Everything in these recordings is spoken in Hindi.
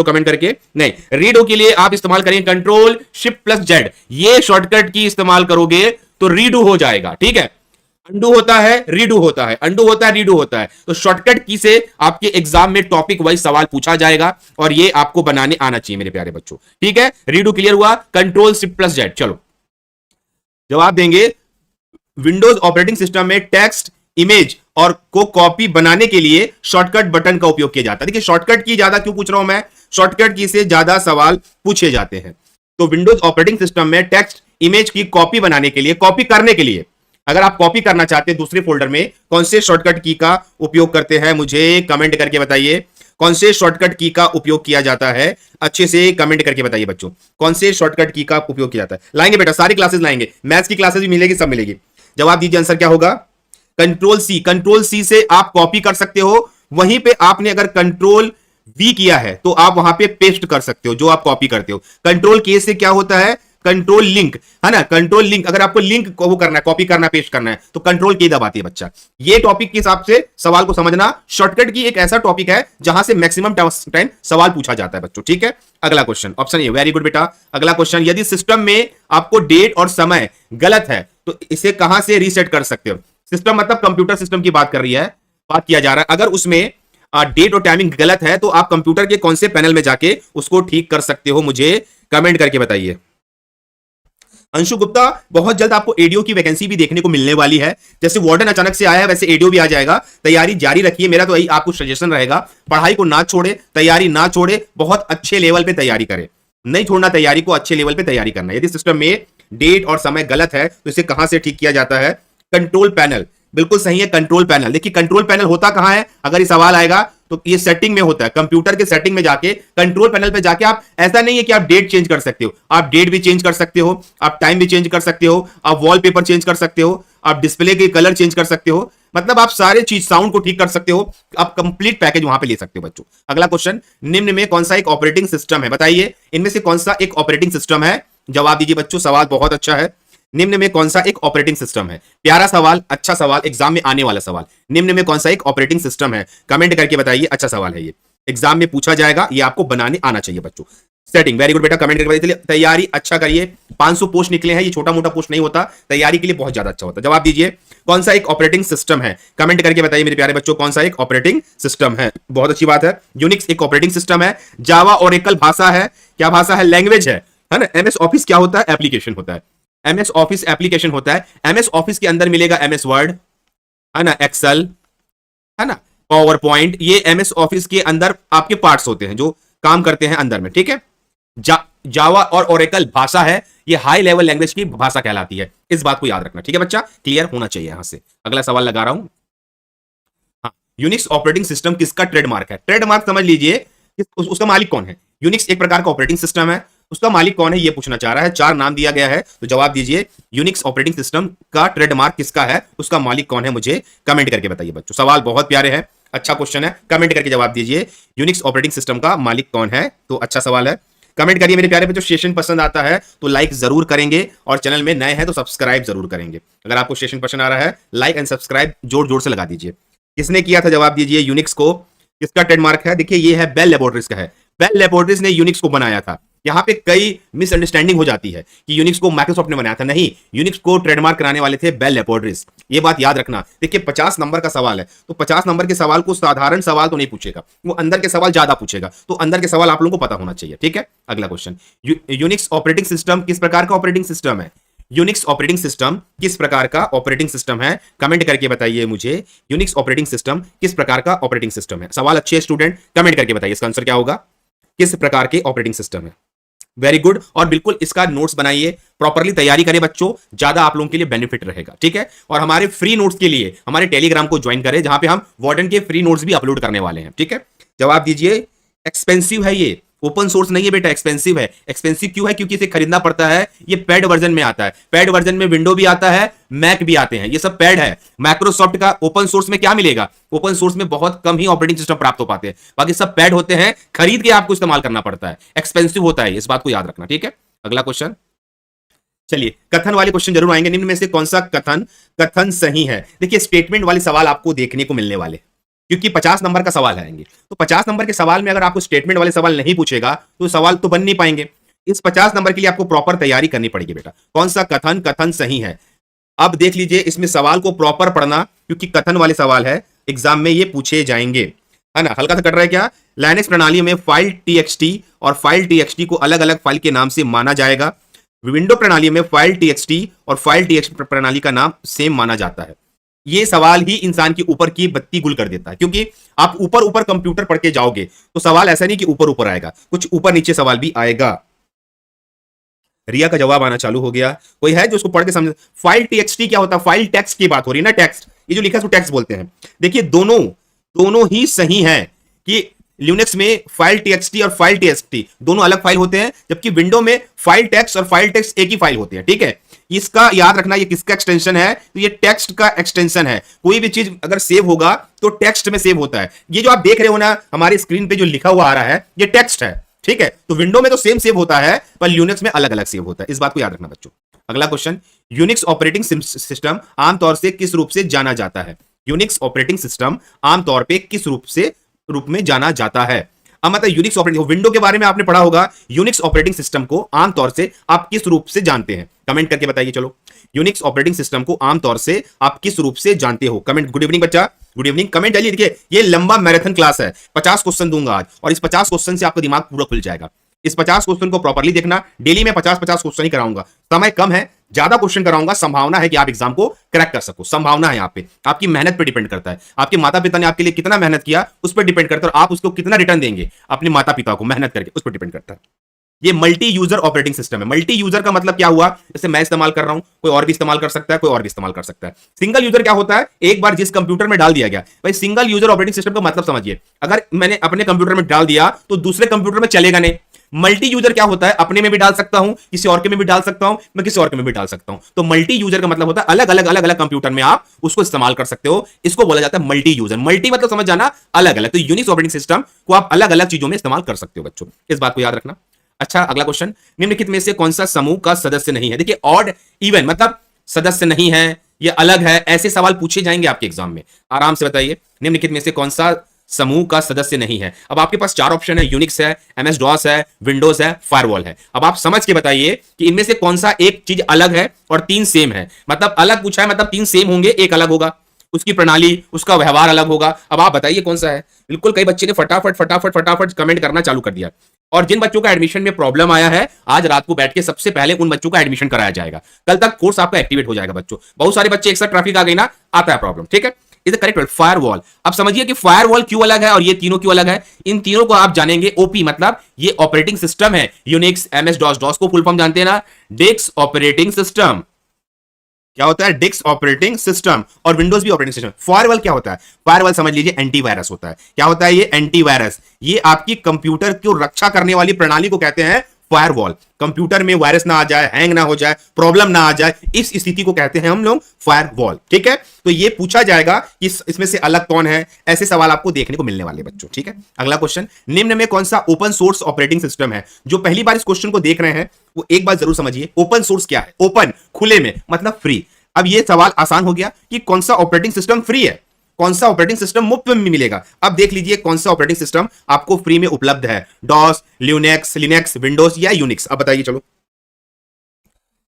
कमेंट करके। नहीं, रीडो के लिए आप इस्तेमाल करेंगे कंट्रोल शिफ्ट प्लस जेड, ये शॉर्टकट की इस्तेमाल करोगे तो रीडू हो जाएगा। ठीक है, अंडू होता है रीडू होता है, अंडू होता है रीडू होता है। तो शॉर्टकट की से आपके एग्जाम में टॉपिक वाइज सवाल पूछा जाएगा और ये आपको बनाने आना चाहिए मेरे प्यारे बच्चों। ठीक है, रीडू क्लियर हुआ, कंट्रोल शिफ्ट प्लस जेड। चलो जवाब देंगे। विंडोज ऑपरेटिंग सिस्टम में टेक्स्ट, इमेज और को कॉपी बनाने के लिए शॉर्टकट बटन का उपयोग किया जाता है। देखिए शॉर्टकट की ज्यादा क्यों पूछ रहा हूं मैं, शॉर्टकट की से ज्यादा सवाल पूछे जाते हैं। तो विंडोज ऑपरेटिंग सिस्टम में टेक्स्ट, इमेज की कॉपी बनाने के लिए, कॉपी करने के लिए, अगर आप कॉपी करना चाहते हैं दूसरे फोल्डर में, कौन से शॉर्टकट की का उपयोग करते हैं मुझे कमेंट करके बताइए। कौन से शॉर्टकट की का उपयोग किया जाता है, अच्छे से कमेंट करके बताइए बच्चों, कौन से शॉर्टकट की का उपयोग किया जाता है। लाएंगे बेटा, सारी क्लासेस लाएंगे, मैथ्स की क्लासेस भी मिलेगी, सब मिलेगी। जवाब दीजिए, आंसर क्या होगा? Control C. कंट्रोल सी से आप कॉपी कर सकते हो, वहीं पे आपने अगर कंट्रोल वी किया है तो आप वहां पे पेस्ट कर सकते हो जो आप कॉपी करते हो। कंट्रोल के से क्या होता है? कंट्रोल लिंक, है ना, कंट्रोल लिंक। अगर आपको लिंक को करना है, कॉपी करना, पेस्ट करना है तो कंट्रोल की दबाती है बच्चा। ये टॉपिक के हिसाब से सवाल को समझना, शॉर्टकट की एक ऐसा टॉपिक है जहां से मैक्सिमम टाइम सवाल पूछा जाता है बच्चों। ठीक है, अगला question, option A, very good बेटा। अगला क्वेश्चन, यदि सिस्टम में आपको डेट और समय गलत है तो इसे कहां से रीसेट कर सकते हो? सिस्टम मतलब कंप्यूटर सिस्टम की बात कर रही है, बात किया जा रहा है। अगर उसमें डेट और टाइमिंग गलत है तो आप कंप्यूटर के कौन से पैनल में जाके उसको ठीक कर सकते हो, मुझे कमेंट करके बताइए। अंशु गुप्ता, बहुत जल्द आपको एडीओ की वैकेंसी भी देखने को मिलने वाली है। जैसे वार्डन अचानक से आया है वैसे एडीओ भी आ जाएगा। तैयारी जारी रखिए, मेरा तो यही आपको सजेशन रहेगा, पढ़ाई को ना छोड़े, तैयारी ना छोड़े, बहुत अच्छे लेवल पे तैयारी करें, नहीं छोड़ना तैयारी को, अच्छे लेवल पे तैयारी करना। यदि सिस्टम में डेट और समय गलत है तो इसे कहां से ठीक किया जाता है? कंट्रोल पैनल, बिल्कुल सही है, कंट्रोल पैनल। देखिए कंट्रोल पैनल होता कहां है, अगर ये सवाल आएगा तो ये सेटिंग में होता है, कंप्यूटर के सेटिंग में जाके, कंट्रोल पैनल पे जाके। आप ऐसा नहीं है कि आप डेट चेंज कर सकते हो, आप डेट भी चेंज कर सकते हो, आप टाइम भी चेंज कर सकते हो, आप वॉलपेपर चेंज कर सकते हो, आप डिस्प्ले के कलर चेंज कर सकते हो, मतलब आप सारे चीज, साउंड को ठीक कर सकते हो, आप कंप्लीट पैकेज वहां पे ले सकते हो बच्चों। अगला क्वेश्चन, निम्न में कौन सा एक ऑपरेटिंग सिस्टम है, बताइए इनमें से कौन सा एक ऑपरेटिंग सिस्टम है? जवाब दीजिए बच्चों, सवाल बहुत अच्छा है। निम्न में कौन सा एक ऑपरेटिंग सिस्टम है? प्यारा सवाल, अच्छा सवाल, एग्जाम में आने वाला सवाल। निम्न में कौन सा एक ऑपरेटिंग सिस्टम है? कमेंट करके बताइए, अच्छा सवाल है ये, एग्जाम में पूछा जाएगा, ये आपको बनाने आना चाहिए बच्चों। सेटिंग, वेरी गुड बेटा, कमेंट करके बताइए। तैयारी अच्छा करिए, 500 पोस्ट निकले हैं, ये छोटा मोटा पोस्ट नहीं होता, तैयारी के लिए बहुत ज्यादा अच्छा होता है। जवाब दीजिए, कौन सा एक ऑपरेटिंग सिस्टम है? कमेंट करके बताइए मेरे प्यारे बच्चों, कौन सा एक ऑपरेटिंग सिस्टम है? बहुत अच्छी बात है, यूनिक्स एक ऑपरेटिंग सिस्टम है। जावा ओरेकल भाषा है, क्या भाषा है? लैंग्वेज है ना। एमएस ऑफिस क्या होता है? एप्लीकेशन होता है। एमएस ऑफिस एप्लीकेशन होता है। एमएस ऑफिस के अंदर मिलेगा एमएस वर्ड, है ना, एक्सेल, है ना, पावर पॉइंट, ये एमएस ऑफिस के अंदर आपके पार्ट्स होते हैं जो काम करते हैं अंदर में। ठीक है, जावा और ओरेकल भाषा है, ये हाई लेवल लैंग्वेज की भाषा कहलाती है, इस बात को याद रखना। ठीक है बच्चा, क्लियर होना चाहिए। यहां से अगला सवाल लगा रहा हूं। हाँ, यूनिक्स ऑपरेटिंग सिस्टम किसका ट्रेडमार्क है? ट्रेडमार्क समझ लीजिए, उसका मालिक कौन है? यूनिक्स एक प्रकार का ऑपरेटिंग सिस्टम है, उसका मालिक कौन है ये पूछना चाह रहा है। 4 नाम दिया गया है, तो जवाब दीजिए, यूनिक्स ऑपरेटिंग सिस्टम का ट्रेडमार्क किसका है, उसका मालिक कौन है, मुझे कमेंट करके बताइए बच्चों। सवाल बहुत प्यारे हैं, अच्छा क्वेश्चन है, कमेंट करके जवाब दीजिए, यूनिक्स ऑपरेटिंग सिस्टम का मालिक कौन है। तो अच्छा सवाल है, कमेंट करिए मेरे प्यारे बच्चों। सेशन पसंद आता है तो लाइक जरूर करेंगे, और चैनल में नए हैं तो सब्सक्राइब जरूर करेंगे। अगर आपको सेशन पसंद आ रहा है, लाइक एंड सब्सक्राइब जोर जोर से लगा दीजिए। किसने किया था? जवाब दीजिए, यूनिक्स को किसका ट्रेडमार्क है? देखिए ये है बेल लैबोरेटरीज का है, बेल लैबोरेटरीज ने यूनिक्स को बनाया था। यहां पे कई मिसअंडरस्टैंडिंग हो जाती है कि यूनिक्स को माइक्रोसॉफ्ट ने बनाया था, नहीं, यूनिक्स को ट्रेडमार्क कराने वाले थे बेल लैबोरेटरीज, ये बात याद रखना। देखिए 50 नंबर का सवाल है, तो 50 नंबर के सवाल को साधारण सवाल तो नहीं पूछेगा, वो अंदर के सवाल ज्यादा पूछेगा, तो अंदर के सवाल आप लोगों को पता होना चाहिए। ठीक है, अगला क्वेश्चन, यूनिक्स ऑपरेटिंग सिस्टम किस प्रकार का ऑपरेटिंग सिस्टम है? यूनिक्स ऑपरेटिंग सिस्टम किस प्रकार का ऑपरेटिंग सिस्टम है? कमेंट करके बताइए मुझे, यूनिक्स ऑपरेटिंग सिस्टम किस प्रकार का ऑपरेटिंग सिस्टम है? सवाल अच्छे स्टूडेंट, कमेंट करके बताइए इसका आंसर क्या होगा, किस प्रकार के ऑपरेटिंग सिस्टम है। वेरी गुड, और बिल्कुल इसका नोट्स बनाइए, प्रॉपर्ली तैयारी करें बच्चों, ज्यादा आप लोगों के लिए बेनिफिट रहेगा। ठीक है, और हमारे फ्री नोट्स के लिए हमारे टेलीग्राम को ज्वाइन करें, जहां पे हम वार्डन के फ्री नोट्स भी अपलोड करने वाले हैं। ठीक है, जवाब दीजिए, एक्सपेंसिव है ये, ओपन सोर्स नहीं है बेटा, एक्सपेंसिव है। एक्सपेंसिव क्यों है? क्योंकि इसे खरीदना पड़ता है, ये पेड वर्जन में आता है, पेड वर्जन में विंडो भी आता है, मैक भी आते हैं, ये सब पेड है। माइक्रोसॉफ्ट का ओपन सोर्स में क्या मिलेगा? ओपन सोर्स में बहुत कम ही ऑपरेटिंग सिस्टम प्राप्त हो पाते हैं, बाकी सब पेड होते हैं, खरीद के आपको इस्तेमाल करना पड़ता है, एक्सपेंसिव होता है, इस बात को याद रखना। ठीक है, अगला क्वेश्चन, चलिए कथन वाले क्वेश्चन जरूर आएंगे। निम्न में से कौन सा कथन सही है? देखिए स्टेटमेंट वाले सवाल आपको देखने को मिलने वाले, क्योंकि 50 नंबर का सवाल आएंगे। तो 50 नंबर के सवाल में अगर आपको स्टेटमेंट वाले सवाल नहीं पूछेगा तो सवाल तो बन नहीं पाएंगे। इस 50 नंबर के लिए आपको प्रॉपर तैयारी करनी पड़ेगी बेटा। कौन सा कथन कथन सही है, अब देख लीजिए इसमें सवाल को प्रॉपर पढ़ना, क्योंकि कथन वाले सवाल है, एग्जाम में ये पूछे जाएंगे, है ना। हल्का सा कट रहा है क्या। लाइनेक्स प्रणाली में फाइल txt और फाइल txt को अलग अलग फाइल के नाम से माना जाएगा। विंडो प्रणाली में फाइल txt और फाइल txt प्रणाली का नाम सेम माना जाता है। ये सवाल ही इंसान की ऊपर की बत्ती गुल कर देता है, क्योंकि आप ऊपर ऊपर कंप्यूटर पढ़ के जाओगे तो सवाल ऐसा नहीं कि ऊपर ऊपर आएगा, कुछ ऊपर नीचे सवाल भी आएगा। रिया का जवाब आना चालू हो गया, कोई है जो उसको पढ़ के समझ। फाइल txt क्या होता है, फाइल टेक्स्ट की बात हो रही है ना, टेक्स्ट, ये जो लिखा है उसको टेक्स्ट बोलते हैं। देखिए दोनों ही सही है कि लिनक्स में फाइल txt और फाइल txt दोनों अलग फाइल होते हैं, जबकि विंडो में फाइल टेक्स्ट और फाइल टेक्स्ट एक ही फाइल होती है, ठीक है। इसका याद रखना, ये किसका एक्सटेंशन है, तो ये टेक्स्ट का एक्सटेंशन है। कोई भी चीज अगर सेव होगा तो टेक्स्ट में सेव होता है। ये जो आप देख रहे हो ना हमारी स्क्रीन पे जो लिखा हुआ आ रहा है ये टेक्स्ट है, ठीक है। तो विंडो में तो सेम सेव होता है पर यूनिक्स में अलग अलग सेव होता है, इस बात को याद रखना बच्चों। अगला क्वेश्चन, यूनिक्स ऑपरेटिंग सिस्टम आमतौर से किस रूप से जाना जाता है। यूनिक्स ऑपरेटिंग सिस्टम आमतौर पे किस रूप में जाना जाता है। अब मतलब यूनिक्स ऑपरेटिंग, विंडो के बारे में आपने पढ़ा होगा, यूनिक्स ऑपरेटिंग सिस्टम को आमतौर से आप किस रूप से जानते हैं, कमेंट करके बताइए। चलो, यूनिक्स ऑपरेटिंग सिस्टम को आमतौर से आप किस रूप से जानते हो, कमेंट। गुड इवनिंग बच्चा, गुड इवनिंग, कमेंट डालिए। देखिए ये लंबा मैराथन क्लास है, 50 क्वेश्चन दूंगा आज, और इस 50 क्वेश्चन से आपका दिमाग पूरा खुल जाएगा। इस 50 क्वेश्चन को प्रॉपर्ली देखना, डेली में 50-50 क्वेश्चन ही कराऊंगा, समय कम है, ज्यादा क्वेश्चन कराऊंगा, संभावना है कि आप एग्जाम को क्रैक कर सको, संभावना है यहाँ पे, आपकी मेहनत पे डिपेंड करता है। आपके माता पिता ने आपके लिए कितना मेहनत किया उस पर डिपेंड करता है, और आप उसको कितना रिटर्न देंगे अपने माता पिता को मेहनत करके, उस पर डिपेंड करता है। ये मल्टी यूजर ऑपरेटिंग सिस्टम है। मल्टी यूजर का मतलब क्या हुआ, जैसे मैं इस्तेमाल कर रहा हूं, कोई और भी इस्तेमाल कर सकता है, कोई और भी इस्तेमाल कर सकता है। सिंगल यूजर क्या होता है, एक बार जिस कंप्यूटर में डाल दिया गया, भाई सिंगल यूजर ऑपरेटिंग सिस्टम का मतलब समझिए, अगर मैंने अपने कंप्यूटर में डाल दिया तो दूसरे कंप्यूटर में चलेगा नहीं। मल्टी यूजर क्या होता है, अपने में भी डाल सकता हूं, किसी और के में भी डाल सकता हूं, मैं किसी और के में भी डाल सकता हूं। तो मल्टी यूजर का मतलब होता है अलग अलग कंप्यूटर में आप उसको इस्तेमाल कर सकते हो, इसको बोला जाता है मल्टी यूजर। मल्टी मतलब समझ जाना अलग अलग, तो यूनिक्स ऑपरेटिंग सिस्टम को आप अलग अलग चीजों में इस्तेमाल कर सकते हो बच्चों, इस बात को याद रखना। अच्छा, अगला क्वेश्चन, निम्नलिखित में से कौन सा समूह का सदस्य नहीं है। देखिए ऑड इवन मतलब सदस्य नहीं है, ये अलग है, ऐसे सवाल पूछे जाएंगे आपके एग्जाम में, आराम से बताइए निम्नलिखित में से कौन सा समूह का सदस्य नहीं है। अब आपके पास 4 ऑप्शन है, यूनिक्स है, एमएस डॉस है, विंडोज है, फायरवॉल है। अब आप समझ के बताइए कि इनमें से कौन सा एक चीज अलग है और 3 सेम है। मतलब अलग पूछा है, मतलब 3 सेम होंगे, एक अलग होगा, उसकी प्रणाली उसका व्यवहार अलग होगा। अब आप बताइए कौन सा है। बिल्कुल, कई बच्चे ने फटाफट कमेंट करना चालू कर दिया। और जिन बच्चों का एडमिशन में प्रॉब्लम आया है, आज रात को बैठ के सबसे पहले उन बच्चों का एडमिशन कराया जाएगा। कल तक कोर्स आपका एक्टिवेट हो जाएगा बच्चों। बहुत सारे बच्चे एक साथ ट्रैफिक आ गई ना, आता है प्रॉब्लम, ठीक है। Is correct firewall. अब समझिए कि फायरवॉल क्यों अलग है और ये तीनों क्यों अलग है। इन तीनों को आप जानेंगे। ओपी मतलब ये ऑपरेटिंग सिस्टम है, यूनिक्स, एमएस डॉस, डॉस को फुल फॉर्म जानते हैं ना, डिस्क ऑपरेटिंग सिस्टम। क्या होता है, डिस्क ऑपरेटिंग सिस्टम, और विंडोज भी ऑपरेटिंग सिस्टम। फायरवॉल क्या होता है, फायरवॉल समझ लीजिए एंटीवायरस होता है। क्या होता है ये, एंटीवायरस। ये आपकी कंप्यूटर को रक्षा करने वाली प्रणाली को कहते हैं फायरवॉल। कंप्यूटर में वायरस ना आ जाए, हैंग ना हो जाए, प्रॉब्लम ना आ जाए, इस स्थिति को कहते हैं हम लोग फायरवॉल, ठीक है। तो ये पूछा जाएगा कि इसमें से अलग कौन है, ऐसे सवाल आपको देखने को मिलने वाले बच्चों, ठीक है। अगला क्वेश्चन, निम्न में कौन सा ओपन सोर्स ऑपरेटिंग सिस्टम है। जो पहली बार इस क्वेश्चन को देख रहे हैं वो एक बात जरूर समझिए, ओपन सोर्स क्या है। ओपन खुले में मतलब फ्री। अब ये सवाल आसान हो गया कि कौन सा ऑपरेटिंग सिस्टम फ्री है, कौन सा ऑपरेटिंग सिस्टम मुफ्त में मिलेगा। अब देख लीजिए कौन सा ऑपरेटिंग सिस्टम आपको फ्री में उपलब्ध है, डॉस, लिनक्स, विंडोज या यूनिक्स। अब बताइए चलो।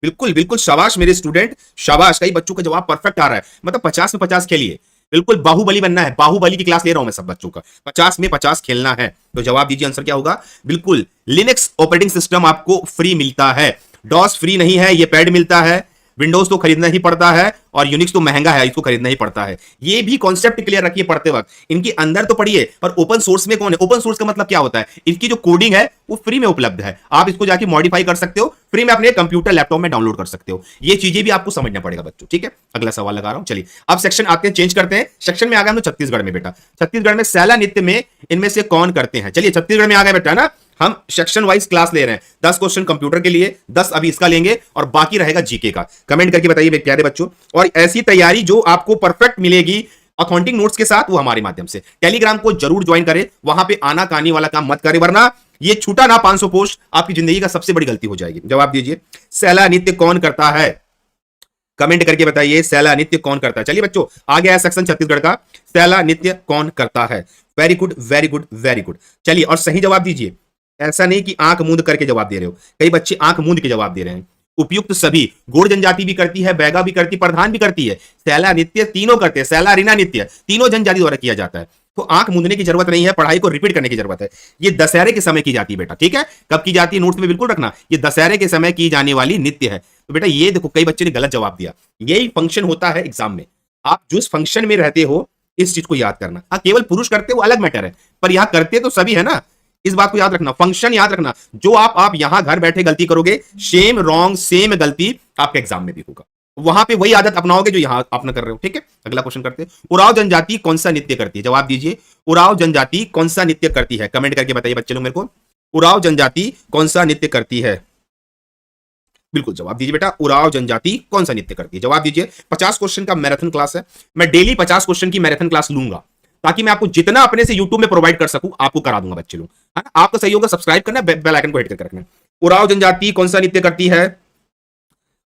बिल्कुल बिल्कुल, शाबाश मेरे स्टूडेंट, शाबाश। कई बच्चों का जवाब परफेक्ट आ रहा है, मतलब 50 में 50 खेलिए। बिल्कुल बाहुबली बनना है, बाहुबली की क्लास ले रहा हूं मैं सब बच्चों का, 50 में 50 खेलना है। तो जवाब दीजिए, आंसर क्या होगा। बिल्कुल, लिनक्स ऑपरेटिंग सिस्टम आपको फ्री मिलता है, डॉस फ्री नहीं है, ये पेड मिलता है, विंडोज तो खरीदना ही पड़ता है, और यूनिक्स तो महंगा है, इसको खरीदना ही पड़ता है। ये भी कॉन्सेप्ट क्लियर रखिए पढ़ते वक्त, इनके अंदर तो पढ़िए, पर ओपन सोर्स में कौन है। ओपन सोर्स का मतलब क्या होता है, इसकी जो कोडिंग है वो फ्री में उपलब्ध है, आप इसको जाके मॉडिफाई कर सकते हो, फ्री में अपने कंप्यूटर लैपटॉप में डाउनलोड कर सकते हो। ये चीजें भी आपको समझना पड़ेगा बच्चों, ठीक है। अगला सवाल लगा रहा हूं, चलिए अब सेक्शन आते हैं, चेंज करते हैं। सेक्शन में आ गए हम छत्तीसगढ़ में बेटा। छत्तीसगढ़ में सैला नृत्य में इनमें से कौन करते हैं। चलिए छत्तीसगढ़ में आ गए बेटा ना, हम सेक्शन वाइज क्लास ले रहे हैं। 10 क्वेश्चन कंप्यूटर के लिए, 10 अभी इसका लेंगे, और बाकी रहेगा जीके का। कमेंट करके बताइए मेरे प्यारे बच्चों। और ऐसी तैयारी जो आपको परफेक्ट मिलेगी अकाउंटिंग नोट्स के साथ, वो हमारे माध्यम से। टेलीग्राम को जरूर ज्वाइन करें, वहां पे आना कहानी वाला काम मत करें, वरना ये छूटा ना 500 पोस्ट, आपकी जिंदगी का सबसे बड़ी गलती हो जाएगी। जवाब दीजिए, सैला नृत्य कौन करता है। कमेंट करके बताइए सैला नृत्य कौन करता है। चलिए बच्चों, आ गया है सेक्शन छत्तीसगढ़ का, सैला नृत्य कौन करता है। Very good very good very good. चलिए और सही जवाब दीजिए, ऐसा नहीं कि आंख मूंद करके जवाब दे रहे हो, कई बच्चे आंख मूंद के जवाब दे रहे हैं। उपयुक्त सभी, गोड़ जनजाति भी करती है, बैगा भी करती है, प्रधान भी करती है, सैला नृत्य तीनों करते हैं, सैला रीना नृत्य तीनों जनजाति द्वारा किया जाता है। तो आंख मूंदने की जरूरत नहीं है, पढ़ाई को रिपीट करने की जरूरत है। ये दशहरे के समय की जाती है बेटा, ठीक है, कब की जाती है नोट्स में बिल्कुल रखना, ये दशहरे के समय की जाने वाली नृत्य है। तो बेटा ये देखो कई बच्चे ने गलत जवाब दिया, यही फंक्शन होता है एग्जाम में, आप जिस फंक्शन में रहते हो इस चीज को याद करना। हाँ केवल पुरुष करते वो अलग मैटर है, पर यहां करते तो सभी है ना, इस बात को याद रखना, फंक्शन याद रखना। जो आप यहां घर बैठे गलती करोगे, सेम रॉन्ग सेम गलती आपके एग्जाम में भी होगा, वहां पे वही आदत अपनाओगे जो यहां अपना कर रहे हो, ठीक है। अगला क्वेश्चन करते हैं, उरांव जनजाति कौन सा नृत्य करती है, जवाब दीजिए। उरांव जनजाति कौन सा नृत्य करती है, कमेंट करके बताइए बच्चे लोग मेरे को, उरांव जनजाति कौन सा नृत्य करती है, बिल्कुल जवाब दीजिए बेटा, उरांव जनजाति कौन सा नृत्य करती है, जवाब दीजिए। 50 क्वेश्चन का मैराथन क्लास है, मैं डेली 50 क्वेश्चन की मैराथन क्लास लूंगा, ताकि मैं आपको जितना अपने से यूट्यूब में प्रोवाइड कर सकूं आपको करा दूंगा बच्चे लोग, है ना। आपका सही होगा सब्सक्राइब करना, बेल आइकन को हिट करके रखना। उरांव जनजाति कौन सा नृत्य करती है,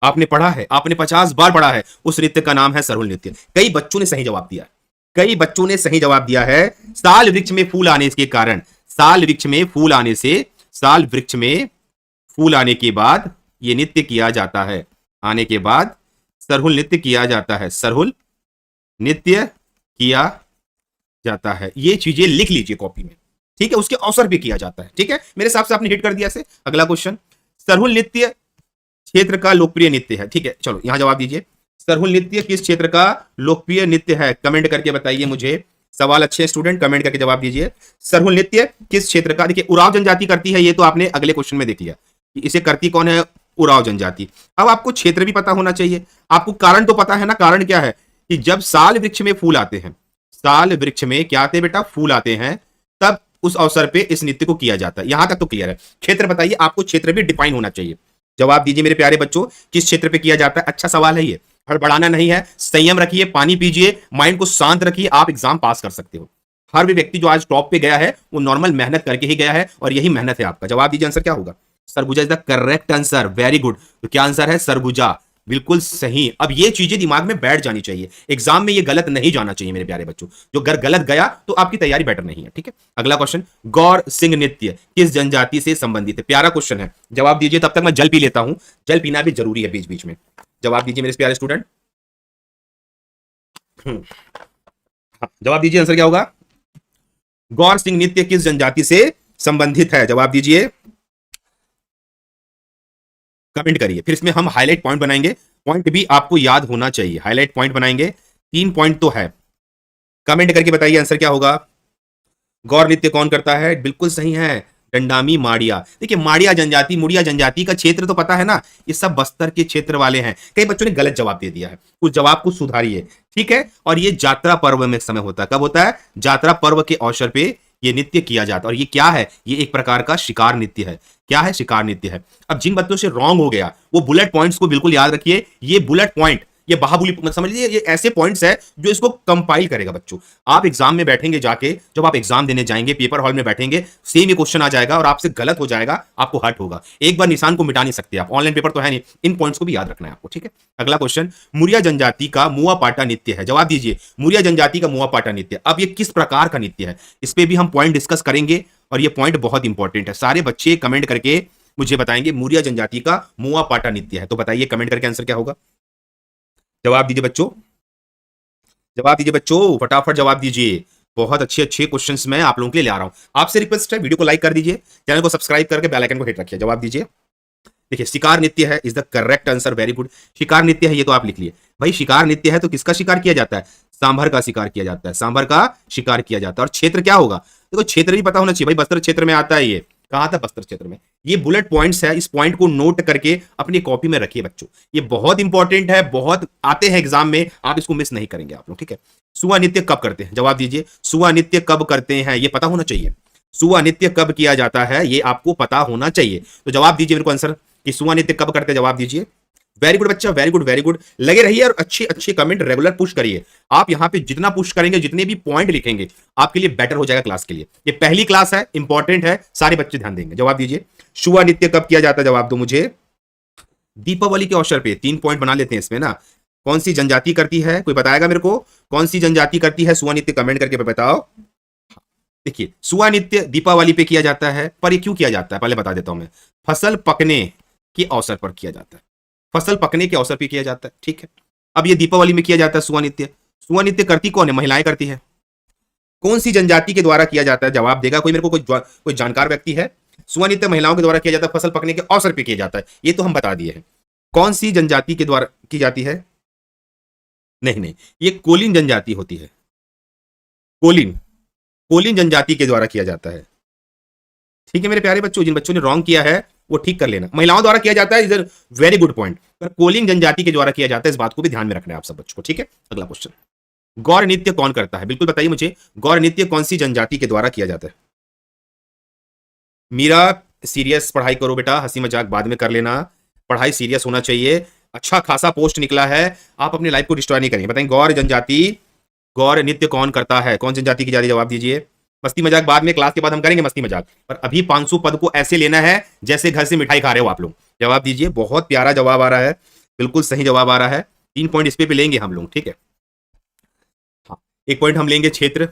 आपने पढ़ा है, आपने 50 बार पढ़ा है, उस नृत्य का नाम है सरहुल नृत्य। कई बच्चों ने सही जवाब दिया है, कई बच्चों ने सही जवाब दिया है। साल वृक्ष में फूल आने के कारण, साल वृक्ष में फूल आने से, साल वृक्ष में फूल आने के बाद ये नृत्य किया जाता है, आने के बाद सरहुल नृत्य किया जाता है, सरहुल नृत्य किया जाता है। ये चीजें लिख लीजिए कॉपी में, ठीक है, उसके अवसर पे किया जाता है, ठीक है, मेरे हिसाब से आपने हिट कर दिया से। अगला क्वेश्चन, सरहुल नृत्य क्षेत्र का लोकप्रिय नृत्य है, ठीक है, चलो यहां जवाब दीजिए। सरहुल नृत्य किस क्षेत्र का लोकप्रिय नृत्य है, कमेंट करके बताइए मुझे। सवाल अच्छे स्टूडेंट, कमेंट करके जवाब दीजिए। सरहुल नृत्य किस क्षेत्र का, देखिए उरांव जनजाति करती है, ये तो आपने अगले क्वेश्चन में देख लिया, इसे करती कौन है, उरांव जनजाति। अब आपको क्षेत्र भी पता होना चाहिए, आपको कारण तो पता है ना, कारण क्या है कि जब साल वृक्ष में फूल आते हैं, साल वृक्ष में क्या आते हैं बेटा, फूल आते हैं, तब उस अवसर पे इस नृत्य को किया जाता है। यहां तक तो क्लियर है। क्षेत्र बताइए, आपको क्षेत्र भी डिफाइन होना चाहिए। जवाब दीजिए मेरे प्यारे बच्चों, किस क्षेत्र पे किया जाता है। अच्छा सवाल है ये, हड़बड़ाना नहीं है, संयम रखिए, पानी पीजिए, माइंड को शांत रखिए, आप एग्जाम पास कर सकते हो। हर भी व्यक्ति जो आज टॉप पे गया है वो नॉर्मल मेहनत करके ही गया है, और यही मेहनत है आपका। जवाब दीजिए, आंसर क्या होगा, Surguja is the correct answer, very good. तो क्या आंसर है, सरगुजा, बिल्कुल सही। अब ये चीजें दिमाग में बैठ जानी चाहिए, एग्जाम में ये गलत नहीं जाना चाहिए मेरे प्यारे बच्चों, जो गलत गया तो आपकी तैयारी बेटर नहीं है, ठीक है। अगला क्वेश्चन, गौर सिंह नृत्य किस जनजाति से संबंधित है, प्यारा क्वेश्चन है, जवाब दीजिए। तब तक मैं जल पी लेता हूं, जल पीना भी जरूरी है बीच बीच में। जवाब दीजिए मेरे प्यारे स्टूडेंट, जवाब दीजिए, आंसर क्या होगा, गौर सिंह नृत्य किस जनजाति से संबंधित है, जवाब दीजिए, कमेंट करिए। फिर इसमें हम हाईलाइट पॉइंट बनाएंगे, पॉइंट भी आपको याद होना चाहिए, हाईलाइट पॉइंट बनाएंगे, 3 पॉइंट तो है। कमेंट करके बताइए आंसर क्या होगा, गौर नृत्य कौन करता है, बिल्कुल सही है, डंडामी माड़िया। देखिए माड़िया जनजाति, मुड़िया जनजाति का क्षेत्र तो पता है ना, ये सब बस्तर के क्षेत्र वाले हैं। कई बच्चों ने गलत जवाब दे दिया है, उस जवाब को सुधारिए, ठीक है। और ये यात्रा पर्व में समय होता है, कब होता है, यात्रा पर्व के अवसर पे ये नृत्य किया जाता है। और ये क्या है, ये एक प्रकार का शिकार नृत्य है। क्या है, शिकार नृत्य है। अब जिन बच्चों से रॉन्ग हो गया वो बुलेट पॉइंट्स को बिल्कुल याद रखिए, ये बुलेट पॉइंट, ये बाहुबली समझ लीजिए, ये ऐसे पॉइंट्स है जो इसको कंपाइल करेगा बच्चों। आप एग्जाम में बैठेंगे जाके, जब आप एग्जाम देने जाएंगे पेपर हॉल में बैठेंगे, सेम ये क्वेश्चन आ जाएगा और आपसे गलत हो जाएगा, आपको हर्ट होगा। एक बार निशान को मिटा नहीं सकते आप, ऑनलाइन पेपर तो है नहीं, इन पॉइंट्स को भी याद रखना है आपको, ठीक है। अगला क्वेश्चन, मुरिया जनजाति का मुआ पाटा नृत्य है, जवाब दीजिए। मुरिया जनजाति का मुआ पाटा नृत्य, अब ये किस प्रकार का नृत्य है, इस पे भी हम पॉइंट डिस्कस करेंगे, और ये पॉइंट बहुत इंपॉर्टेंट है। सारे बच्चे कमेंट करके मुझे बताएंगे मुरिया जनजाति का मुआ पाटा नृत्य है, तो बताइए कमेंट करके आंसर क्या होगा। जवाब दीजिए बच्चों, जवाब दीजिए बच्चों, फटाफट जवाब दीजिए। बहुत अच्छे अच्छे क्वेश्चंस मैं आप लोगों के लिए ले आ रहा हूं। आपसे रिक्वेस्ट है, वीडियो को लाइक कर दीजिए, चैनल को सब्सक्राइब करके बेल आइकन को हिट रखिए। जवाब दीजिए, देखिए शिकार नृत्य है, is the correct answer, very good. शिकार नृत्य है, ये तो आप लिख लिए भाई। शिकार नृत्य है तो किसका शिकार किया जाता है, सांभर का शिकार किया जाता है, सांभर का शिकार किया जाता है। और क्षेत्र क्या होगा, देखो क्षेत्र भी पता होना चाहिए भाई, बस्तर क्षेत्र में आता है। ये कहा था, बस्तर क्षेत्र में। ये बुलेट पॉइंट्स है, इस पॉइंट को नोट करके अपनी कॉपी में रखिए बच्चों, ये बहुत इंपॉर्टेंट है, बहुत आते हैं एग्जाम में, आप इसको मिस नहीं करेंगे आप लोग, ठीक है। सुआ नृत्य कब करते हैं, जवाब दीजिए। सुआ नृत्य कब करते हैं, ये पता होना चाहिए। सुआ नृत्य कब किया जाता है, ये आपको पता होना चाहिए। तो जवाब दीजिए मेरे को आंसर कि सुआ नृत्य कब करते हैं, जवाब दीजिए। वेरी गुड बच्चा, वेरी गुड वेरी गुड। लगे रहिए और अच्छे अच्छे कमेंट रेगुलर पुश करिए। आप यहां पे जितना पुश करेंगे, जितने भी पॉइंट लिखेंगे, आपके लिए बेटर हो जाएगा क्लास के लिए। ये पहली क्लास है, इंपॉर्टेंट है, सारे बच्चे ध्यान देंगे। जवाब दीजिए, सुआ नृत्य कब किया जाता है, जवाब दो मुझे। दीपावली के अवसर पे, 3 पॉइंट बना लेते हैं इसमें ना। कौन सी जनजाति करती है? कोई बताएगा मेरे को कौन सी जनजाति करती है सुआ नृत्य? कमेंट करके बताओ। देखिए सुआ नृत्य दीपावली पे किया जाता है, पर ये क्यों किया जाता है पहले बता देता हूं मैं। फसल पकने के अवसर पर किया जाता है, फसल पकने के अवसर पर किया जाता है, ठीक है। अब ये दीपावली में किया जाता है सुआ नृत्य। सुआ नृत्य करती कौन है? महिलाएं करती है। कौन सी जनजाति के द्वारा किया जाता है? जवाब देगा कोई मेरे को, कोई जानकार व्यक्ति है? सुआ नृत्य महिलाओं के द्वारा किया जाता है, फसल पकने के अवसर पर किया जाता है, ये तो हम बता दिए हैं। कौन सी जनजाति के द्वारा की जाती है? नहीं नहीं, ये कोलिन जनजाति होती है। कोलिन जनजाति के द्वारा किया जाता है, ठीक है मेरे प्यारे बच्चों। जिन बच्चों ने रॉन्ग किया है वो ठीक कर लेना। महिलाओं द्वारा किया जाता है, इज वेरी गुड पॉइंट, पर कोलिन जनजाति के द्वारा किया जाता है, इस बात को भी ध्यान में रखना है आप सब बच्चों को, ठीक है। अगला क्वेश्चन, गौर नृत्य कौन करता है? बिल्कुल बताइए मुझे, गौर नृत्य कौन सी जनजाति के द्वारा किया जाता है? मीरा सीरियस पढ़ाई करो बेटा, हंसी मजाक बाद में कर लेना, पढ़ाई सीरियस होना चाहिए। अच्छा खासा पोस्ट निकला है, आप अपनी लाइफ को डिस्ट्रॉय नहीं करेंगे। बताएं गौर नृत्य कौन करता है? कौन जनजाति की जाती? जवाब दीजिए। मस्ती मजाक बाद में, क्लास के बाद हम करेंगे मस्ती मजाक, पर अभी 500 पद को ऐसे लेना है जैसे घर से मिठाई खा रहे हो आप लोग। जवाब दीजिए। बहुत प्यारा जवाब आ रहा है, बिल्कुल सही जवाब आ रहा है। 3 पॉइंट इस पे लेंगे हम लोग, ठीक है। हाँ, 1 पॉइंट हम लेंगे क्षेत्र।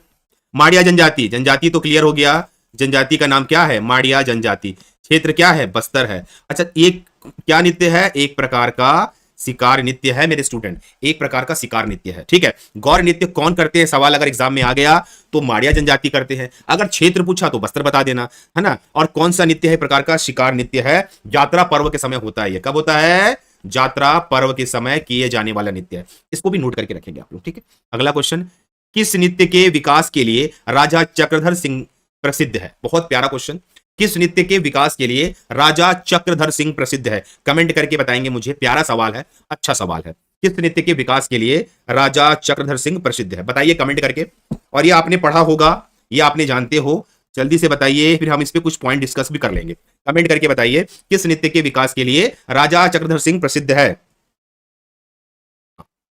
माड़िया जनजाति, जनजाति तो क्लियर हो गया, जनजाति का नाम क्या है? माड़िया जनजाति। क्षेत्र क्या है? बस्तर है। अच्छा, एक क्या नृत्य है? एक प्रकार का शिकार नृत्य है मेरे स्टूडेंट, एक प्रकार का शिकार नृत्य है, ठीक है। गौर नृत्य कौन करते हैं? सवाल अगर एग्जाम में आ गया तो माड़िया जनजाति करते हैं, अगर क्षेत्र पूछा तो बस्तर बता देना, है ना। और कौन सा नृत्य है? प्रकार का शिकार नृत्य है, यात्रा पर्व के समय होता है। ये कब होता है? यात्रा पर्व के समय किए जाने वाला नृत्य है। इसको भी नोट करके रखेंगे आप लोग, ठीक है। अगला क्वेश्चन, किस नृत्य के विकास के लिए राजा चक्रधर सिंह प्रसिद्ध है? बहुत प्यारा क्वेश्चन। किस नृत्य के विकास के लिए राजा चक्रधर सिंह प्रसिद्ध है? कमेंट करके बताएंगे मुझे। प्यारा सवाल है, अच्छा सवाल है। किस नृत्य के विकास के लिए राजा चक्रधर सिंह प्रसिद्ध है? बताइए कमेंट करके। और ये आपने पढ़ा होगा, ये आपने जानते हो, जल्दी से बताइए, फिर हम इस पे कुछ पॉइंट डिस्कस भी कर लेंगे। कमेंट करके बताइए किस नृत्य के विकास के लिए राजा चक्रधर सिंह प्रसिद्ध है।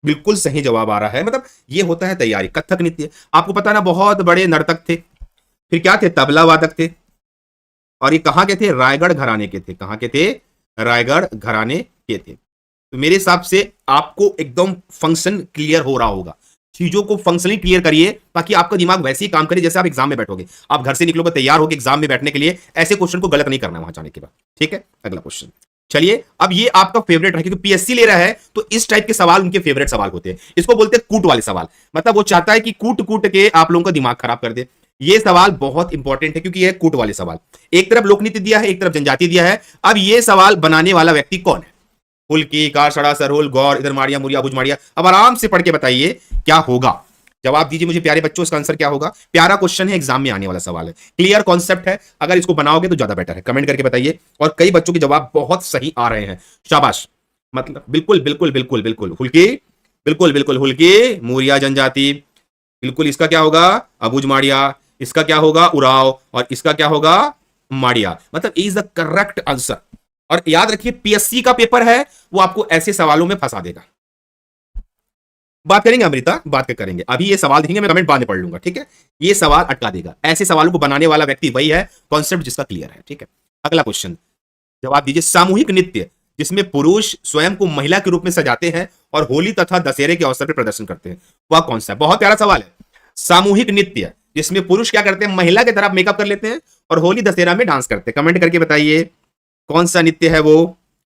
बिल्कुल सही जवाब आ रहा है, मतलब ये होता है तैयारी। कथक नृत्य, आपको पता ना, बहुत बड़े नर्तक थे, फिर क्या थे? तबला वादक थे, और ये कहां के थे? रायगढ़ घराने के थे। कहां के थे? रायगढ़ घराने के थे। तो मेरे हिसाब से आपको एकदम फंक्शन क्लियर हो रहा होगा। चीजों को फंक्शनली क्लियर करिए ताकि आपका दिमाग वैसे ही काम करे जैसे आप एग्जाम में बैठोगे। आप घर से निकलोगे तैयार होकर एग्जाम में बैठने के लिए, ऐसे क्वेश्चन को गलत नहीं करना वहां जाने के बाद, ठीक है। अगला क्वेश्चन, चलिए अब ये आपका फेवरेट है, क्योंकि पीएससी ले रहा है तो इस टाइप के सवाल उनके फेवरेट सवाल होते हैं। इसको बोलते हैं कूट वाले सवाल, मतलब वो चाहता है कि कूट कूट के आप लोगों का दिमाग खराब कर दे। ये सवाल बहुत इंपॉर्टेंट है क्योंकि ये कूट वाले सवाल, एक तरफ लोक नृत्य दिया है, एक तरफ जनजाति दिया है। अब ये सवाल बनाने वाला व्यक्ति कौन है? फुल्की, कारसड़ा, सरहुल, गौर, इधर माड़िया, मुरिया, अबुझ माड़िया। अब आराम से पढ़ के बताइए क्या होगा। जवाब दीजिए मुझे प्यारे बच्चों, इसका आंसर क्या होगा? प्यारा क्वेश्चन है, एग्जाम में आने वाला सवाल है, क्लियर कॉन्सेप्ट है। अगर इसको बनाओगे तो ज्यादा बेटर है। कमेंट करके बताइए। और कई बच्चों के जवाब बहुत सही आ रहे हैं, शाबाश। मतलब बिल्कुल बिल्कुल बिल्कुल बिल्कुल हुल्की, बिल्कुल बिल्कुल हुल्की, मुरिया जनजाति, बिल्कुल। इसका क्या होगा? अबुझ माड़िया। इसका क्या होगा? उराव। और इसका क्या होगा? माड़िया। मतलब इज द करेक्ट आंसर। और याद रखिए पीएससी का पेपर है, वो आपको ऐसे सवालों में फंसा देगा। बात करेंगे अमृता, बात करेंगे। अभी ये सवाल देखेंगे, मैं कमेंट बाद में पढ़ लूंगा, ठीक है। ये सवाल अटका देगा। ऐसे सवालों को बनाने वाला व्यक्ति वही है, कॉन्सेप्ट जिसका क्लियर है, ठीक है। अगला क्वेश्चन, जवाब दीजिए। सामूहिक नृत्य जिसमें पुरुष स्वयं को महिला के रूप में सजाते हैं और होली तथा दशहरे के अवसर पर प्रदर्शन करते हैं, वह कौन सा है? बहुत प्यारा सवाल है। सामूहिक नृत्य जिसमें पुरुष क्या करते हैं? महिला की तरफ मेकअप कर लेते हैं और होली दशहरा में डांस करते हैं। कमेंट करके बताइए कौन सा नृत्य है वो।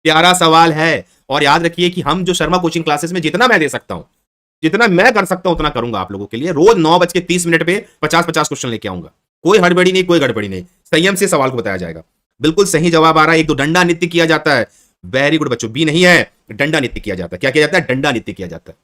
प्यारा सवाल है। और याद रखिए कि हम जो शर्मा कोचिंग क्लासेस में जितना मैं दे सकता हूं, जितना मैं कर सकता हूं, उतना करूंगा आप लोगों के लिए। रोज 9:30 पे 50-50 क्वेश्चन लेके आऊंगा। कोई हड़बड़ी नहीं, कोई गड़बड़ी नहीं, संयम से सवाल को बताया जाएगा। बिल्कुल सही जवाब आ रहा है। एक तो डंडा नृत्य किया जाता है, वेरी गुड बच्चों, बी नहीं है, डंडा नृत्य किया जाता है। क्या किया जाता है? डंडा नृत्य किया जाता है,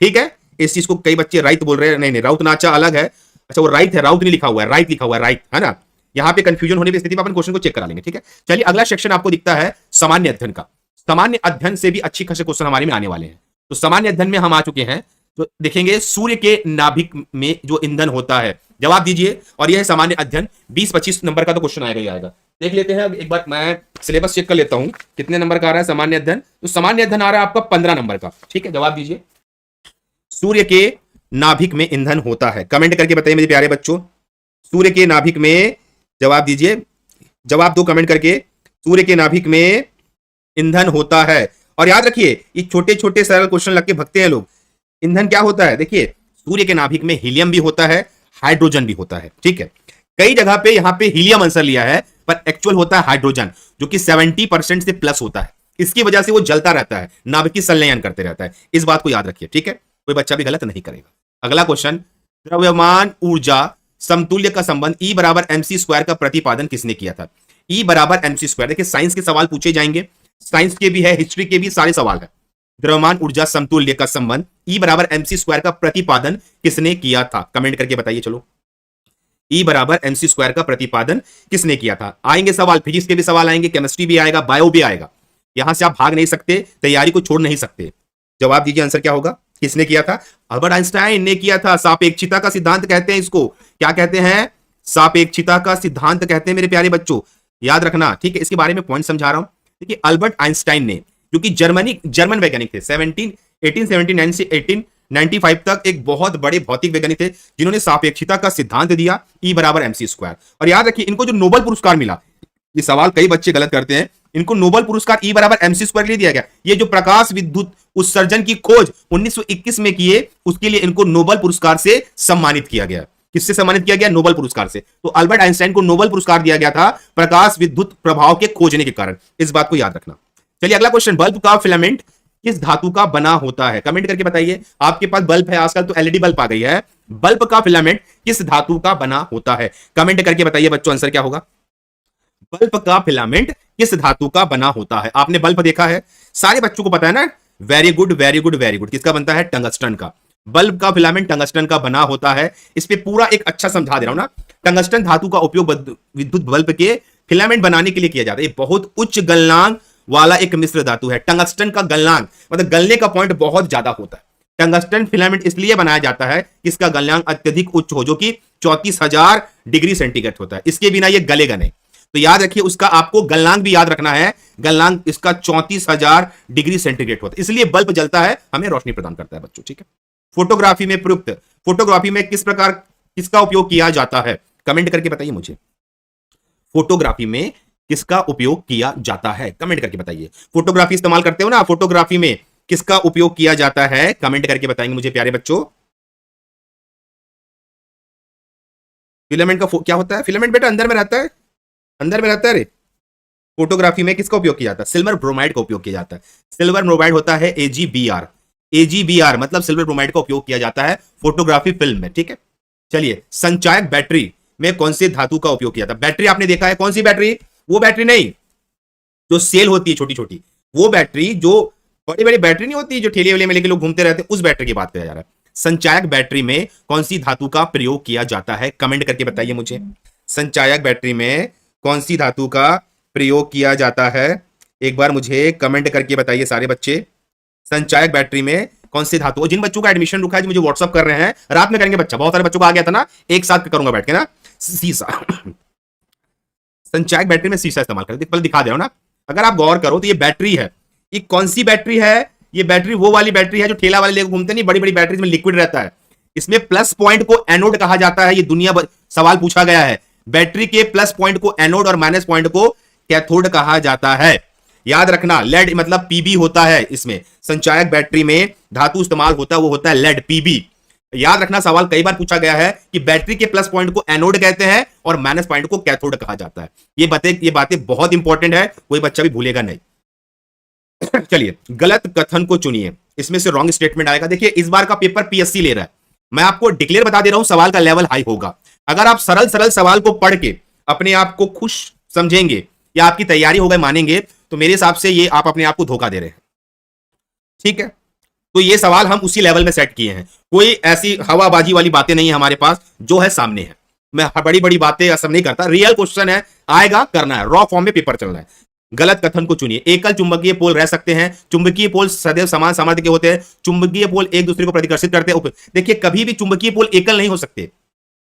ठीक है। इस चीज को कई बच्चे राइट बोल रहे हैं, नहीं राउत नाचा अलग है। अच्छा वो राइट है, राउत नहीं लिखा हुआ है, राइट लिखा हुआ है, राइट है ना। यहां पे कंफ्यूजन होने की स्थिति में अपन क्वेश्चन को चेक करा लेंगे, ठीक है। चलिए अगला सेक्शन आपको दिखता है सामान्य अध्ययन का। सामान्य अध्ययन से भी अच्छी खासे क्वेश्चन हमारे में आने वाले हैं। तो सामान्य अध्ययन में हम आ चुके हैं, तो देखेंगे सूर्य के नाभिक में जो ईंधन होता है। जवाब दीजिए। और यह है सामान्य अध्ययन। 20-25 नंबर का तो क्वेश्चन आएगा ही आएगा। देख लेते हैं एक बार, मैं सिलेबस चेक कर लेता हूं कितने नंबर का आ रहा है सामान्य अध्ययन। तो सामान्य अध्ययन आ रहा है आपका 15 नंबर का, ठीक है। जवाब दीजिए। सूर्य के नाभिक में ईंधन होता है। कमेंट करके बताइए मेरे प्यारे बच्चों, सूर्य के नाभिक में, जवाब दीजिए, जवाब दो कमेंट करके। सूर्य के नाभिक में ईंधन होता है और याद रखिए ये छोटे छोटे सरल क्वेश्चन लग के भगते हैं लोग। ईंधन क्या होता है, देखिए सूर्य के नाभिक में हीलियम भी होता है, हाइड्रोजन भी होता है, ठीक है। कई जगह पे यहां पे हीलियम आंसर लिया है, पर एक्चुअल होता है हाइड्रोजन, जो कि 70% से प्लस होता है। इसकी वजह से वो जलता रहता है, नाभिकीय संलयन करते रहता है। इस बात को याद रखिए, ठीक है, कोई बच्चा भी गलत नहीं करेगा। अगला क्वेश्चन, द्रव्यमान ऊर्जा समतुल्य का संबंध E बराबर mc स्क्वायर का प्रतिपादन किसने किया था? E बराबर mc स्क्वायर, देखिए साइंस के सवाल पूछे जाएंगे, साइंस के भी है, हिस्ट्री के भी सारे सवाल है। द्रव्यमान ऊर्जा समतुल्य का संबंध E बराबर mc स्क्वायर का प्रतिपादन किसने किया था? कमेंट करके बताइए। चलो, E बराबर mc स्क्वायर का प्रतिपादन किसने किया था? आएंगे सवाल, फिजिक्स के भी सवाल आएंगे, केमिस्ट्री भी आएगा, बायो भी आएगा। यहां से आप भाग नहीं सकते, तैयारी को छोड़ नहीं सकते। जवाब दीजिए, आंसर क्या होगा? किसने किया था? अल्बर्ट आइंस्टाइन ने किया था। सापेक्षिता का सिद्धांत कहते हैं इसको। क्या कहते हैं? सापेक्षिता का सिद्धांत कहते हैं मेरे प्यारे बच्चों, याद रखना, ठीक है। इसके बारे में पॉइंट समझा रहा हूं। देखिए अल्बर्ट आइंस्टाइन ने, जो कि जर्मन वैज्ञानिक थे, 1879 से 1895 तक एक बहुत बड़े भौतिक वैज्ञानिक थे, जिन्होंने सापेक्षिता का सिद्धांत दिया, E बराबर mc स्क्वायर। और याद रखिए इनको जो नोबेल पुरस्कार मिला, ये सवाल कई बच्चे गलत करते हैं, इनको नोबेल पुरस्कार E बराबर mc स्क्वायर के लिए दिया गया। ये जो प्रकाश विद्युत उत्सर्जन की खोज 1921 में किए, उसके लिए इनको नोबेल पुरस्कार से सम्मानित किया गया। किससे सम्मानित किया गया? नोबेल पुरस्कार से। तो अल्बर्ट आइंस्टाइन को नोबेल पुरस्कार दिया गया था प्रकाश विद्युत प्रभाव के खोजने के कारण। इस बात को याद रखना। चलिए अगला क्वेश्चन, बल्ब का फिलामेंट किस धातु का बना होता है? कमेंट करके बताइए। आपके पास बल्ब है, आजकल तो एलईडी बल्ब आ गई है। बल्ब का फिलामेंट किस धातु का बना होता है? कमेंट करके बताइए बच्चों, आंसर क्या होगा? बल्ब का फिलामेंट किस धातु का बना होता है? आपने बल्ब देखा है, सारे बच्चों को पता है ना। Very good, very good, very good. किसका बनता है? टंगस्टन का। बल्ब का फिलामेंट टंगस्टन का बना होता है। इस पे पूरा एक अच्छा समझा दे रहा हूं ना। टंगस्टन धातु का उपयोग विद्युत बल्ब के फिलामेंट बनाने के लिए किया जाता है। ये बहुत उच्च गलनांक वाला एक मिश्र धातु है। टंगस्टन का गलनांक मतलब गलने का पॉइंट बहुत ज्यादा होता है। टंगस्टन फिलामेंट इसलिए बनाया जाता है कि इसका गलनांक अत्यधिक उच्च हो, जो कि 34,000 डिग्री सेंटीग्रेड होता है। इसके बिना ये गलेगा नहीं। तो याद रखिए, उसका आपको गलनांक भी याद रखना है। गलनांक इसका 34,000 डिग्री सेंटीग्रेड होता है, इसलिए बल्ब जलता है, हमें रोशनी प्रदान करता है बच्चों, ठीक है। फोटोग्राफी में प्रयुक्त, फोटोग्राफी में किसका उपयोग किया जाता है? कमेंट करके बताइए मुझे। फोटोग्राफी में किसका उपयोग किया जाता है? कमेंट करके बताइए। फोटोग्राफी इस्तेमाल करते हो ना, फोटोग्राफी में किसका उपयोग किया जाता है? कमेंट करके बताएंगे मुझे प्यारे बच्चों। फिलामेंट का क्या होता है? फिलामेंट बेटा अंदर में रहता है, अंदर में रहता है रे। फोटोग्राफी में किसका उपयोग किया जाता है? सिल्वर ब्रोमाइड का उपयोग किया जाता है। सिल्वर ब्रोमाइड होता है AgBr। AgBr मतलब सिल्वर ब्रोमाइड का उपयोग किया जाता है फोटोग्राफी फिल्म में, ठीक है। चलिए, संचायक बैटरी में कौन सी धातु का उपयोग किया जाता है? बैटरी आपने देखा है, कौन सी बैटरी? वो बैटरी नहीं जो सेल होती है छोटी छोटी, वो बैटरी, जो बड़ी बड़ी बैटरी नहीं होती जो ठेले वेले में लेके लोग घूमते रहते हैं, उस बैटरी की बात किया जा रहा है। संचायक बैटरी में कौन सी धातु का प्रयोग किया जाता है? कमेंट करके बताइए मुझे। संचायक बैटरी में कौन सी धातु का प्रयोग किया जाता है? एक बार मुझे कमेंट करके बताइए सारे बच्चे। संचायक बैटरी में कौन सी धातु? जिन बच्चों का एडमिशन रुका है, जो मुझे व्हाट्सअप कर रहे हैं, रात में करेंगे बच्चा, बहुत सारे बच्चों का आ गया था ना, एक साथ करूंगा बैठ के ना। सीसा। संचायक बैटरी में सीसा इस्तेमाल करते, पहले दिखा दे रहा हूं ना। अगर आप गौर करो तो ये बैटरी है, ये कौन सी बैटरी है? ये बैटरी वो वाली बैटरी है जो ठेला वाले लेकर घूमते नहीं, बड़ी बड़ी बैटरी में लिक्विड रहता है। इसमें प्लस पॉइंट को एनोड कहा जाता है। ये दुनिया सवाल पूछा गया है। बैटरी के प्लस पॉइंट को एनोड और माइनस पॉइंट को कैथोड कहा जाता है। याद रखना, लेड मतलब पीबी होता है। इसमें संचायक बैटरी में धातु इस्तेमाल होता है, वो होता है लेड, पीबी। याद रखना, सवाल कई बार पूछा गया है कि बैटरी के प्लस पॉइंट को एनोड कहते हैं और माइनस पॉइंट को कैथोड कहा जाता है। ये बातें बहुत इंपॉर्टेंट है, कोई बच्चा भी भूलेगा नहीं। चलिए, गलत कथन को चुनिए, इसमें से रॉन्ग स्टेटमेंट आएगा। देखिए, इस बार का पेपर पीएससी ले रहा है, मैं आपको डिक्लेयर बता दे रहा हूं, सवाल का लेवल हाई होगा। अगर आप सरल सरल सवाल को पढ़ के अपने आप को खुश समझेंगे या आपकी तैयारी हो गई मानेंगे, तो मेरे हिसाब से ये आप अपने आप को धोखा दे रहे हैं, ठीक है। तो ये सवाल हम उसी लेवल में सेट किए हैं, कोई ऐसी हवाबाजी वाली बातें नहीं है हमारे पास, जो है सामने है। मैं बड़ी बड़ी बातें असर नहीं करता, रियल क्वेश्चन है, आएगा, करना है, रॉ फॉर्म में पेपर चल रहा है। गलत कथन को चुनिए। एकल चुंबकीय पोल रह सकते हैं, चुंबकीय पोल सदैव समान सामर्थ्य के होते हैं, चुंबकीय पोल एक दूसरे को प्रतिकर्षित करते हैं। देखिए, कभी भी चुंबकीय पोल एकल नहीं हो सकते।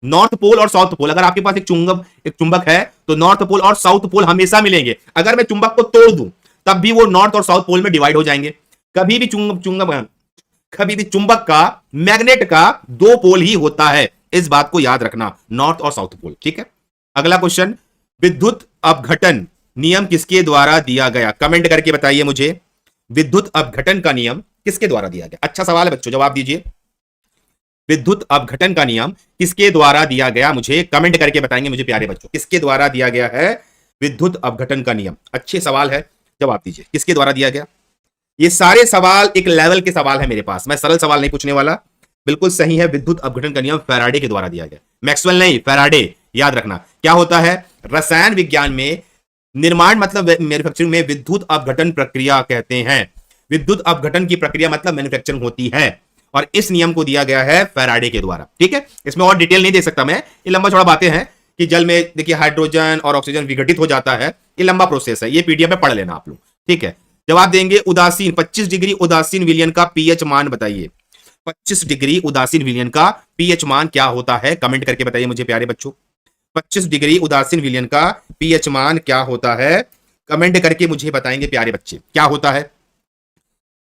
नॉर्थ पोल और साउथ पोल, अगर आपके पास एक चुंबक है तो नॉर्थ पोल और साउथ पोल हमेशा मिलेंगे। अगर मैं चुंबक को तोड़ दूं तब भी वो नॉर्थ और साउथ पोल में डिवाइड हो जाएंगे। कभी भी चुंबक का, मैग्नेट का 2 पोल ही होता है, इस बात को याद रखना, नॉर्थ और साउथ पोल, ठीक है। अगला क्वेश्चन, विद्युत अपघटन नियम किसके द्वारा दिया गया? कमेंट करके बताइए मुझे। विद्युत अपघटन का नियम किसके द्वारा दिया गया? अच्छा सवाल है बच्चों, जवाब दीजिए। विद्युत अपघटन का नियम किसके द्वारा दिया गया? मुझे कमेंट करके बताएंगे मुझे प्यारे बच्चों, किसके द्वारा दिया गया है विद्युत अपघटन का नियम? अच्छे सवाल है, जवाब दीजिए किसके द्वारा दिया गया? ये सारे सवाल एक लेवल के सवाल है मेरे पास, मैं सरल सवाल नहीं पूछने वाला। बिल्कुल सही है, विद्युत अपघटन का नियम फैराडे के द्वारा दिया गया। मैक्सवेल नहीं, फैराडे, याद रखना। क्या होता है? रसायन विज्ञान में निर्माण मतलब मैन्युफैक्चरिंग में विद्युत अपघटन प्रक्रिया कहते हैं। विद्युत अपघटन की प्रक्रिया मतलब मैन्युफैक्चरिंग होती है, और इस नियम को दिया गया है फैराडे के द्वारा। ठीक है, इसमें और डिटेल नहीं दे सकता मैं, ये लंबा चौड़ा बातें हैं कि जल में देखिए हाइड्रोजन और ऑक्सीजन विघटित हो जाता है, ये लंबा प्रोसेस है, ये पीडीएफ में पढ़ लेना आप लोग। ठीक है, जवाब देंगे उदासीन 25 डिग्री उदासीन विलयन का पीएच मान बताइए। 25 डिग्री उदासीन विलयन का पीएच मान क्या होता है? कमेंट करके बताइए मुझे प्यारे बच्चों। 25 डिग्री उदासीन विलयन का पीएच मान क्या होता है? कमेंट करके मुझे बताएंगे प्यारे बच्चे, क्या होता है?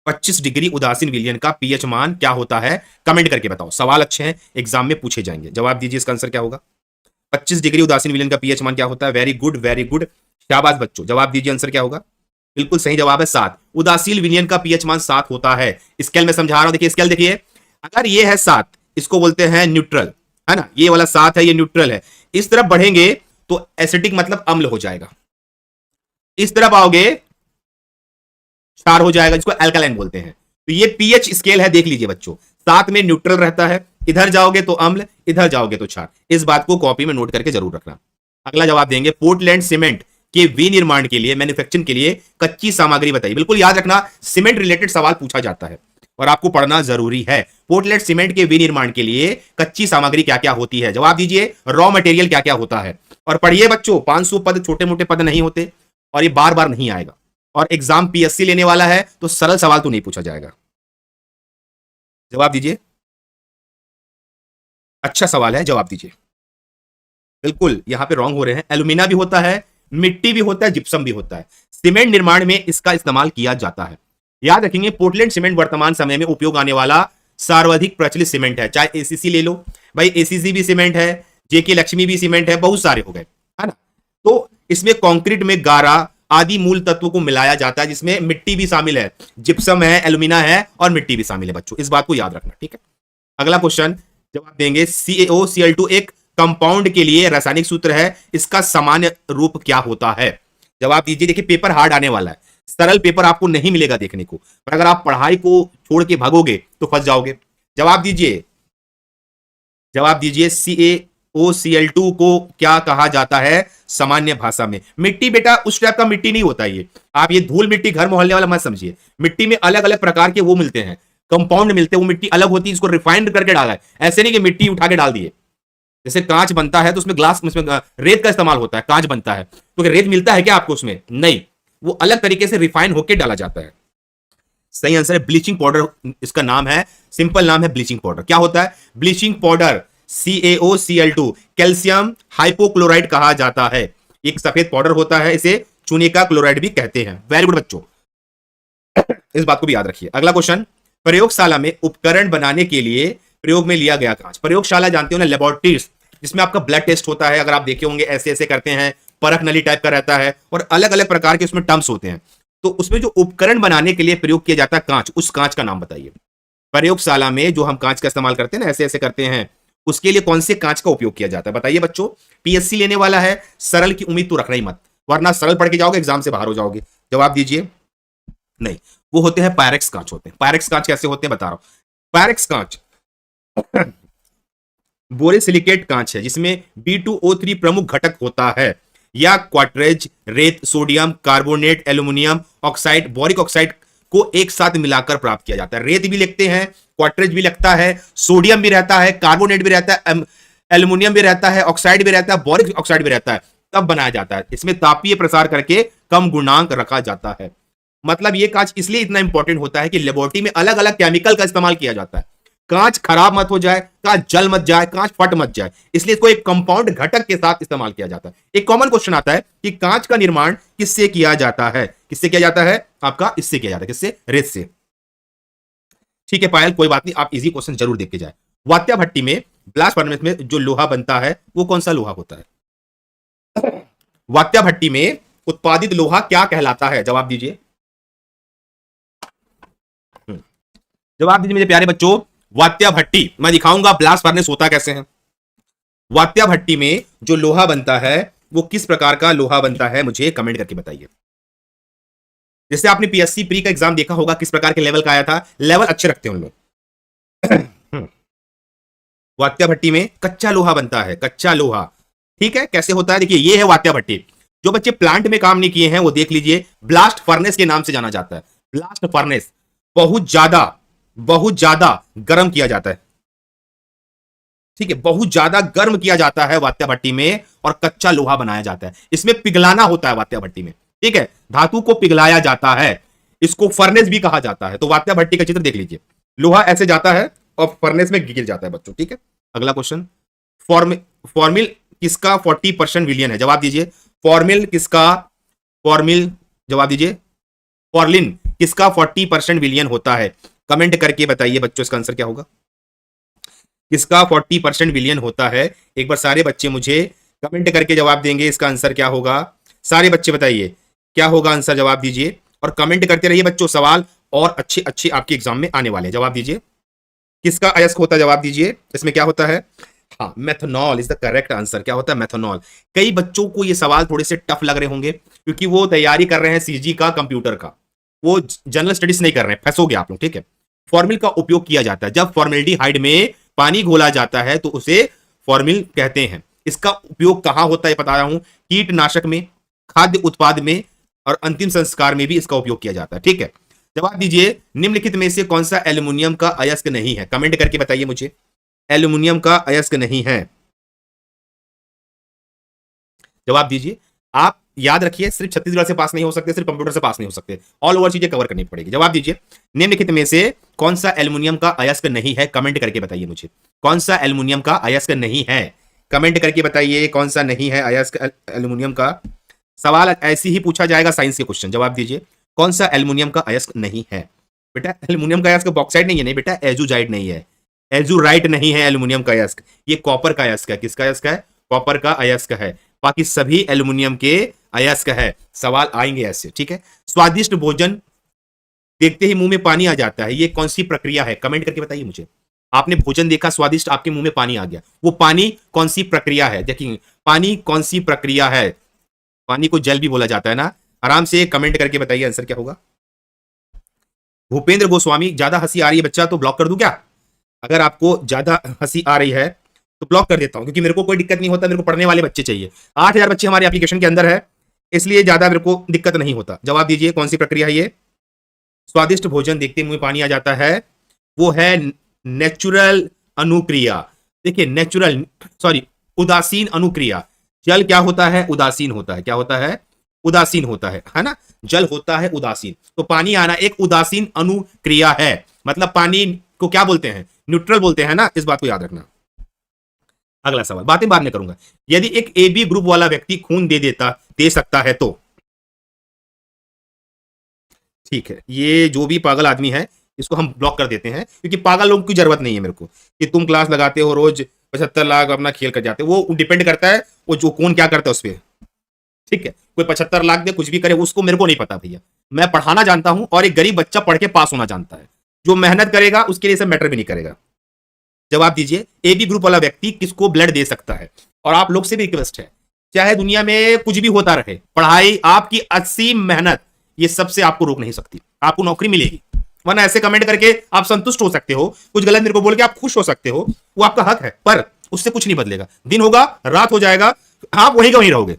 25 डिग्री उदासीन विलयन का पीएच मान क्या होता है? कमेंट करके बताओ। सवाल अच्छे हैं, एग्जाम में पूछे जाएंगे। जवाब दीजिए, इसका आंसर क्या होगा? 25 डिग्री उदासीन विलयन का पीएच मान क्या होता है? वेरी गुड, वेरी गुड, शाबाश बच्चों। जवाब दीजिए, आंसर क्या होगा? बिल्कुल सही जवाब है 7। उदासीन विलयन का पीएच मान 7 होता है। स्केल में समझा रहा हूं, देखिए स्केल देखिए, अगर ये है 7, इसको बोलते हैं न्यूट्रल, है ना, ये वाला 7 है, ये न्यूट्रल है। इस तरफ बढ़ेंगे तो एसिडिक मतलब अम्ल हो जाएगा, इस तरफ आओगे क्षार हो जाएगा, जिसको अल्कलाइन बोलते हैं। तो ये पीएच स्केल है, देख लीजिए बच्चों, 7 में न्यूट्रल रहता है, इधर जाओगे तो अम्ल, इधर जाओगे तो क्षार। इस बात को कॉपी में नोट करके जरूर रखना। अगला जवाब देंगे, पोर्टलैंड सीमेंट के विनिर्माण के लिए, मैन्युफैक्चरिंग के लिए कच्ची सामग्री बताइए। बिल्कुल याद रखना, सीमेंट रिलेटेड सवाल पूछा जाता है और आपको पढ़ना जरूरी है। पोर्टलैंड सीमेंट के विनिर्माण के लिए कच्ची सामग्री क्या क्या होती है? जवाब दीजिए, रॉ मटेरियल क्या क्या होता है। और पढ़िए बच्चों, 500 पद छोटे मोटे पद नहीं होते, और ये बार बार नहीं आएगा, और एग्जाम पीएससी लेने वाला है तो सरल सवाल तो नहीं पूछा जाएगा। जवाब दीजिए, अच्छा सवाल है, जवाब दीजिए। बिल्कुल यहां पे रॉन्ग हो रहे हैं, एल्यूमिना भी होता है, मिट्टी भी होता है, जिप्सम भी होता है। सीमेंट निर्माण में इसका इस्तेमाल किया जाता है। याद रखेंगे, पोर्टलैंड सीमेंट वर्तमान समय में उपयोग आने वाला सर्वाधिक प्रचलित सीमेंट है। चाहे एसीसी ले लो भाई, एसीसी भी सीमेंट है, जेके लक्ष्मी भी सीमेंट है, बहुत सारे हो गए, है ना। तो इसमें कंक्रीट में गारा आदि मूल तत्वों को मिलाया जाता है, जिसमें मिट्टी भी शामिल है, जिप्सम है, एल्यूमिना है, और मिट्टी भी शामिल है बच्चों, इस बात को याद रखना। ठीक है, अगला क्वेश्चन जवाब देंगे, CaOCl2 एक कंपाउंड के लिए रासायनिक सूत्र है, इसका सामान्य रूप क्या होता है? जवाब दीजिए। देखिए पेपर हार्ड आने वाला है, सरल पेपर आपको नहीं मिलेगा देखने को, पर अगर आप पढ़ाई को छोड़ के भागोगे तो फंस जाओगे। जवाब दीजिए, जवाब दीजिए, CaOCl2 को क्या कहा जाता है सामान्य भाषा में? मिट्टी बेटा, उस टाइप का मिट्टी नहीं होता ये, आप ये धूल मिट्टी घर मोहल्ले वाला मत समझिए। मिट्टी में अलग अलग प्रकार के वो मिलते हैं, कंपाउंड मिलते हैं, वो मिट्टी अलग होती है, इसको रिफाइंड करके डाला है। ऐसे नहीं कि मिट्टी उठा के डाल दिए। जैसे कांच बनता है तो उसमें ग्लास, उसमें रेत का इस्तेमाल होता है, कांच बनता है तो क्या रेत मिलता है क्या आपको उसमें? नहीं, वो अलग तरीके से रिफाइन होकर डाला जाता है। सही आंसर है ब्लीचिंग पाउडर, इसका नाम है, सिंपल नाम है ब्लीचिंग पाउडर। क्या होता है bleaching powder? CaOCl2 calcium hypochloride कहा जाता है, एक सफेद पाउडर होता है, इसे चूने का क्लोराइड भी कहते हैं। वेरी गुड बच्चों, इस बात को भी याद रखिए। अगला क्वेश्चन, प्रयोगशाला में उपकरण बनाने के लिए प्रयोग में लिया गया कांच। प्रयोगशाला जानते हो ना, लेबोरेटरीज, जिसमें आपका ब्लड टेस्ट होता है, अगर आप देखे होंगे ऐसे ऐसे करते हैं, परख नली टाइप का रहता है, और अलग अलग प्रकार के उसमें टर्म्स होते हैं। तो उसमें जो उपकरण बनाने के लिए प्रयोग किया जाता है कांच, उस कांच का नाम बताइए। प्रयोगशाला में जो हम कांच का इस्तेमाल करते हैं ना, ऐसे ऐसे करते हैं, उसके लिए कौन से कांच का उपयोग किया जाता है बताइए बच्चों। पीएससी लेने वाला है, सरल की उम्मीद तो रखना ही मत, वरना सरल पढ़ के जाओगे एग्जाम से बाहर हो जाओगे। जवाब दीजिए, नहीं, वो होते हैं पायरेक्स कांच होते हैं। पायरेक्स कांच कैसे होते हैं बता रहा हूं। पायरेक्स कांच बोरोसिलिकेट कांच है, जिसमें B2O3 प्रमुख घटक होता है, या क्वार्ट्रेज, रेत, sodium carbonate, aluminium oxide, boric oxide को एक साथ मिलाकर प्राप्त किया जाता है। रेत भी लिखते हैं, क्वार्ट्रेज भी लगता है, सोडियम भी रहता है, कार्बोनेट भी रहता है, एल्यूमिनियम भी रहता है, ऑक्साइड भी रहता है, बोरिक ऑक्साइड भी रहता है, तब बनाया जाता है। इसमें तापीय प्रसार करके कम गुणांक रखा जाता है। मतलब ये कांच इसलिए इतना इंपॉर्टेंट होता है कि लेबोरेटरी में अलग अलग केमिकल का इस्तेमाल किया जाता है। कांच खराब मत हो जाए, कांच जल मत जाए, कांच फट मत जाए, इसलिए इसको एक कंपाउंड घटक के साथ इस्तेमाल किया जाता है। एक कॉमन क्वेश्चन आता है कि कांच का निर्माण किससे किया जाता है? किससे किया जाता है आपका? इससे किया जाता है, किससे? रेत से। ठीक है पायल, कोई बात नहीं, आप इजी क्वेश्चन जरूर देख के जाए। वात्या भट्टी में, ब्लास्ट फर्नेस में जो लोहा बनता है वो कौन सा लोहा होता है? वात्या भट्टी में उत्पादित लोहा क्या कहलाता है? जवाब दीजिए। जवाब दीजिए मेरे प्यारे बच्चों। वात्या भट्टी, मैं दिखाऊंगा ब्लास्ट फर्नेस होता कैसे है। वात्या भट्टी में जो लोहा बनता है वो किस प्रकार का लोहा बनता है, मुझे कमेंट करके बताइए। जैसे आपने पीएससी प्री का एग्जाम देखा होगा, किस प्रकार के लेवल का आया था, लेवल अच्छे रखते हैं उन लोग। वात्या भट्टी में कच्चा लोहा बनता है, कच्चा लोहा। ठीक है, कैसे होता है देखिए, ये है वात्या भट्टी। जो बच्चे प्लांट में काम नहीं किए हैं वो देख लीजिए, ब्लास्ट फर्नेस के नाम से जाना जाता है। ब्लास्ट फर्नेस बहुत ज्यादा गर्म किया जाता है। ठीक है, बहुत ज्यादा गर्म किया जाता है वात्या भट्टी में और कच्चा लोहा बनाया जाता है। इसमें पिघलाना होता है वात्या भट्टी में। ठीक है, धातु को पिघलाया जाता है, इसको फर्नेस भी कहा जाता है। तो वात्या भट्टी का चित्र देख लीजिए, लोहा ऐसे जाता है और फर्नेस में गिर जाता है बच्चों। ठीक है, अगला क्वेश्चन, फॉर्मिल किसका 40% विलियन है, जवाब दीजिए। फॉर्मिल किसका, फॉर्मिल, जवाब दीजिए। फॉर्लिन किसका 40% विलियन होता है, कमेंट करके बताइए बच्चों, इसका आंसर क्या होगा। किसका 40% विलियन होता है, एक बार सारे बच्चे मुझे कमेंट करके जवाब देंगे, इसका आंसर क्या होगा। सारे बच्चे बताइए क्या होगा आंसर, जवाब दीजिए और कमेंट करते रहिए बच्चों। सवाल और अच्छे अच्छे आपके एग्जाम में आने वाले हैं, जवाब दीजिए। किसका अयस्क होता है, जवाब दीजिए। इसमें क्या होता है, हाँ, methanol is the correct answer. क्या होता है, मेथनॉल। कई बच्चों को ये सवाल थोड़े से टफ लग रहे होंगे क्योंकि वो तैयारी कर रहे हैं सीजी का, कंप्यूटर का, वो जनरल स्टडीज नहीं कर रहे हैं, फंसोगे आप लोग। ठीक है, फॉर्मिल का उपयोग किया जाता है जब फॉर्मेल्डिहाइड में पानी घोला जाता है तो उसे फॉर्मिल कहते हैं। इसका उपयोग कहां होता है बता रहा हूं, कीटनाशक में, खाद्य उत्पाद में और अंतिम संस्कार में भी इसका उपयोग किया जाता है। ठीक है, जवाब दीजिए, निम्नलिखित में से कौन सा एल्युमिनियम का अयस्क नहीं है, कमेंट करके बताइए मुझे। एल्युमिनियम का अयस्क नहीं है, जवाब दीजिए। आप याद रखिए, सिर्फ छत्तीसगढ़ से पास नहीं हो सकते, सिर्फ कंप्यूटर से पास नहीं हो सकते, ऑल ओवर चीजें कवर करनी पड़ेगी। जवाब दीजिए, निम्नलिखित में से कौन सा एल्युमिनियम का अयस्क नहीं है, कमेंट करके बताइए मुझे। कौन सा एल्युमिनियम का अयस्क नहीं है, कमेंट करके बताइए, कौन सा नहीं है अयस्क एल्युमिनियम का। सवाल ऐसे ही पूछा जाएगा साइंस के क्वेश्चन, जवाब दीजिए। कौन सा एल्युमिनियम का अयस्क नहीं है, बेटा एल्युमिनियम का अयस्क बॉक्साइड नहीं है, नहीं बेटा एजुजाइड नहीं है, एजुराइट नहीं है एल्युमिनियम का अयस्क, ये कॉपर का अयस्क है। किसका अयस्क है, कॉपर का अयस्क है। बाकी सभी एल्युमिनियम के अयस्क है। सवाल आएंगे ऐसे। ठीक है, स्वादिष्ट भोजन देखते ही मुंह में पानी आ जाता है, ये कौन सी प्रक्रिया है, कमेंट करके बताइए मुझे। आपने भोजन देखा स्वादिष्ट, आपके मुंह में पानी आ गया, वो पानी कौन सी प्रक्रिया है, देखिए पानी कौन सी प्रक्रिया है। पानी को जल भी बोला जाता है ना, आराम से कमेंट करके बताइए आंसर क्या होगा। भूपेंद्र गोस्वामी, ज्यादा हंसी आ रही है बच्चा तो ब्लॉक कर दूं क्या, अगर आपको ज्यादा हंसी आ रही है तो ब्लॉक कर देता हूं, क्योंकि मेरे को कोई दिक्कत नहीं होता, मेरे को पढ़ने वाले बच्चे चाहिए। 8000 बच्चे हमारे एप्लीकेशन के अंदर है, इसलिए ज्यादा मेरे को दिक्कत नहीं होता। जवाब दीजिए, कौन सी प्रक्रिया है ये। स्वादिष्ट भोजन देखते मुंह में पानी आ जाता है, वो है नेचुरल अनुक्रिया। देखिए नेचुरल, सॉरी, उदासीन अनुक्रिया। जल क्या होता है, उदासीन होता है। क्या होता है, उदासीन होता है ना, जल होता है उदासीन। तो पानी आना एक उदासीन अनुक्रिया है, मतलब पानी को क्या बोलते हैं, न्यूट्रल बोलते हैं ना, इस बात को याद रखना। अगला सवाल बातें बाद में करूंगा। यदि एक ए बी ग्रुप वाला व्यक्ति खून दे सकता है तो, ठीक है, ये जो भी पागल आदमी है इसको हम ब्लॉक कर देते हैं, क्योंकि पागल लोगों की जरूरत नहीं है मेरे को, कि तुम क्लास लगाते हो रोज 75 लाख अपना खेल कर जाते हो, वो डिपेंड करता है वो जो कौन क्या करता है उस पर। ठीक है, कोई 75 लाख दे कुछ भी करे, उसको मेरे को नहीं पता भैया, मैं पढ़ाना जानता हूं और एक गरीब बच्चा पढ़ के पास होना जानता है। जो मेहनत करेगा उसके लिए सब मैटर भी नहीं करेगा। जवाब दीजिए, ए बी ग्रुप वाला व्यक्ति किसको ब्लड दे सकता है। और आप लोग से भी रिक्वेस्ट है, चाहे दुनिया में कुछ भी होता रहे, पढ़ाई आपकी असीम मेहनत ये सबसे आपको रोक नहीं सकती, आपको नौकरी मिलेगी। वरना ऐसे कमेंट करके आप संतुष्ट हो सकते हो, कुछ गलत मेरे को बोल के आप खुश हो सकते हो, वो आपका हक है, पर उससे कुछ नहीं बदलेगा। दिन होगा रात हो जाएगा, आप वहीं का वहीं रहोगे।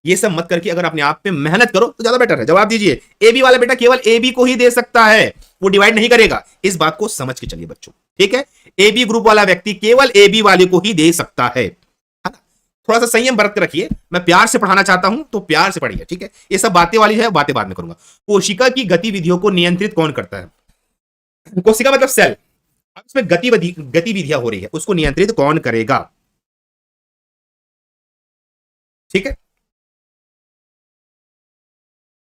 ये सब मत करके अगर अपने आप पे मेहनत करो तो ज्यादा बेटर है। जवाब दीजिए, ए बी वाला बेटा केवल ए बी को ही दे सकता है, वो डिवाइड नहीं करेगा। इस बात को समझ के चलिए बच्चों, ठीक है। ए बी ग्रुप वाला व्यक्ति केवल ए बी वाले को ही दे सकता है। थोड़ा सा संयम बरत के रखिए, मैं प्यार से पढ़ाना चाहता हूं तो प्यार से पढ़िए, ठीक है। ये सब बातें वाली है, बातें बाद में करूंगा। कोशिका की गतिविधियों को नियंत्रित कौन करता है। कोशिका मतलब सेल, उसमें गतिविधियां हो रही है, उसको नियंत्रित कौन करेगा, ठीक है।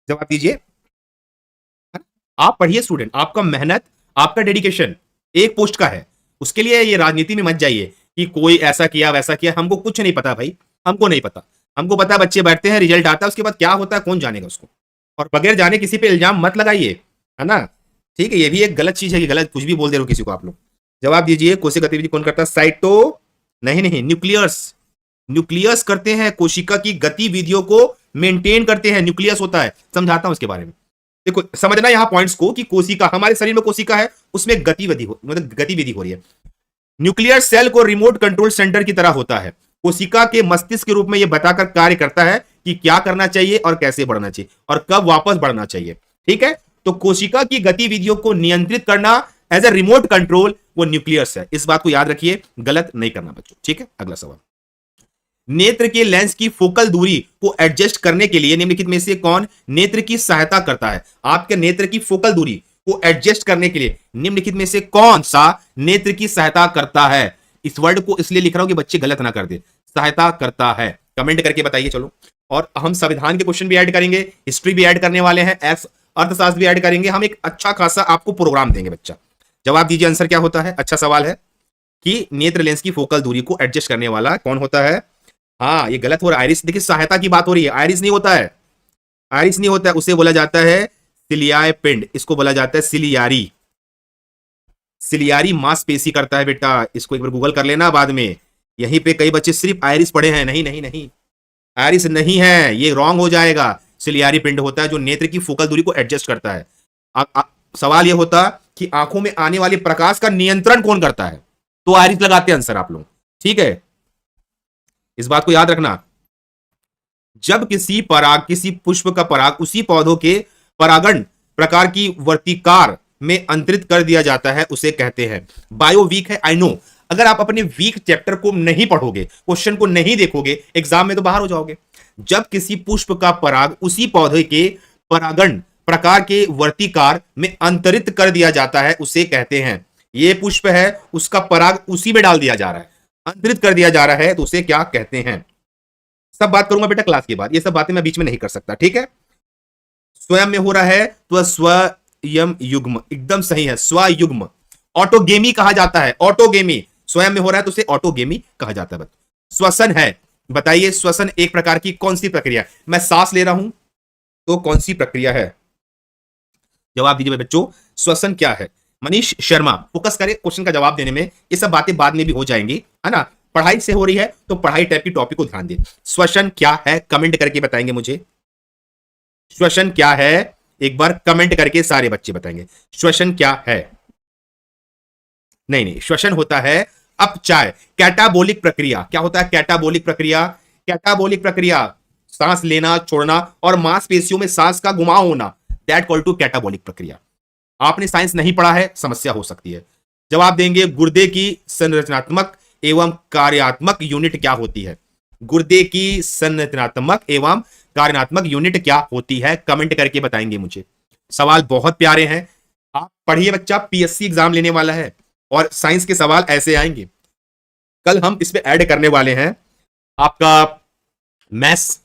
जवाब दीजिए। आप पढ़िए स्टूडेंट, आपका मेहनत, आपका डेडिकेशन एक पोस्ट का है, उसके लिए ये राजनीति में मत जाइए कि कोई ऐसा किया वैसा किया। हमको कुछ नहीं पता भाई, हमको नहीं पता। हमको पता बच्चे बैठते हैं, रिजल्ट आता है, उसके बाद क्या होता है कौन जानेगा उसको। और बगैर जाने किसी पे इल्जाम मत लगाइए, है ना। ठीक है, ये भी एक गलत चीज है कि गलत कुछ भी बोल दे रहे हो किसी को आप लोग। जवाब दीजिए, कोशिका गतिविधि कौन करता है? नहीं नहीं, न्यूक्लियस। न्यूक्लियस करते हैं, कोशिका की गतिविधियों को मेंटेन करते हैं, न्यूक्लियस होता है। समझाता हूं इसके बारे में। देखो समझना यहां पॉइंट्स को कि कोशिका, हमारे शरीर में कोशिका है, उसमें गतिविधि हो रही है। न्यूक्लियर सेल को रिमोट कंट्रोल सेंटर की तरह होता है। कोशिका के मस्तिष्क के रूप में यह बताकर कार्य करता है कि क्या करना चाहिए और कैसे बढ़ना चाहिए और कब वापस बढ़ना चाहिए। ठीक है, तो कोशिका की गतिविधियों को नियंत्रित करना एज ए रिमोट कंट्रोल वो न्यूक्लियस है। इस बात को याद रखिए, गलत नहीं करना बच्चों। ठीक है, अगला सवाल। नेत्र के लेंस की फोकल दूरी को एडजस्ट करने के लिए निम्नलिखित में से कौन नेत्र की सहायता करता है? आपके नेत्र की फोकल दूरी को एडजस्ट करने के लिए निम्नलिखित में से कौन सा नेत्र की सहायता करता है? इस वर्ड को इसलिए लिख रहा हूं कि बच्चे गलत ना कर दे। सहायता करता है, कमेंट करके बताइए। चलो, और हम संविधान के क्वेश्चन भी ऐड करेंगे, हिस्ट्री भी ऐड करने वाले हैं, अर्थशास्त्र भी ऐड करेंगे। हम एक अच्छा खासा आपको प्रोग्राम देंगे बच्चा। जवाब दीजिए, आंसर क्या होता है? अच्छा सवाल है कि नेत्र लेंस की फोकल दूरी को एडजस्ट करने वाला कौन होता है? हाँ, ये गलत हो रहा है। आइरिस, देखिए सहायता की बात हो रही है, आइरिस नहीं होता है, आइरिस नहीं होता है, उसे बोला जाता है सिलियाय पिंड। इसको बोला जाता है सिलियारी। सिलियारी मांसपेशी करता है बेटा, इसको एक बार गूगल कर लेना बाद में। यहीं पे कई बच्चे सिर्फ आइरिस पढ़े हैं, नहीं नहीं नहीं, आइरिस नहीं है, ये रॉन्ग हो जाएगा। सिलियारी पिंड होता है जो नेत्र की फोकल दूरी को एडजस्ट करता है। सवाल यह होता कि आंखों में आने वाले प्रकाश का नियंत्रण कौन करता है? तो आइरिस लगाते हैं आंसर आप लोग। ठीक है, इस बात को याद रखना। जब किसी पुष्प का पराग उसी पौधों के परागण प्रकार की वर्तिकार में अंतरित कर दिया जाता है, उसे कहते हैं। बायो वीक है, आई नो। अगर आप अपने वीक चैप्टर को नहीं पढ़ोगे, क्वेश्चन को नहीं देखोगे, एग्जाम में तो बाहर हो जाओगे। जब किसी पुष्प का पराग उसी पौधे के परागण प्रकार के वर्तिकार में अंतरित कर दिया जाता है, उसे कहते हैं। ये पुष्प है, उसका पराग उसी में डाल दिया जा रहा है, अंतरित कर दिया जा रहा है, तो उसे क्या कहते हैं? सब बात करूंगा बेटा क्लास के बाद, ये सब बातें मैं बीच में नहीं कर सकता। ठीक है, स्वयं में हो रहा है तो स्वयं युग्म, एकदम सही है, स्वयुग्म। ऑटोगेमी कहा जाता है, ऑटोगेमी। स्वयं में हो रहा है तो उसे ऑटोगेमी कहा जाता है। श्वसन है, बताइए श्वसन एक प्रकार की कौन सी प्रक्रिया? मैं सांस ले रहा हूं तो कौन सी प्रक्रिया है? जवाब दीजिए बच्चों, श्वसन क्या है? मनीष शर्मा, फोकस करें क्वेश्चन का जवाब देने में, ये सब बातें बाद में भी हो जाएंगी, है ना। पढ़ाई से हो रही है तो पढ़ाई टाइप की टॉपिक को ध्यान दें। श्वसन क्या है, कमेंट करके बताएंगे मुझे। श्वसन क्या है, एक बार कमेंट करके सारे बच्चे बताएंगे श्वसन क्या है। नहीं नहीं, श्वसन होता है अपचाय, कैटाबोलिक प्रक्रिया। क्या होता है कैटाबोलिक प्रक्रिया? कैटाबोलिक प्रक्रिया, सांस लेना छोड़ना और मांसपेशियों में सांस का घुमाव होना, दैट कॉल्ड टू कैटाबोलिक प्रक्रिया। आपने साइंस नहीं पढ़ा है, समस्या हो सकती है। जवाब देंगे, गुर्दे की संरचनात्मक एवं कार्यात्मक यूनिट क्या होती है? गुर्दे की संरचनात्मक एवं कार्यात्मक यूनिट क्या होती है? कमेंट करके बताएंगे मुझे। सवाल बहुत प्यारे हैं, आप पढ़िए बच्चा, पीएससी एग्जाम लेने वाला है और साइंस के सवाल ऐसे आएंगे। कल हम इसमें ऐड करने वाले हैं आपका मैथ्स,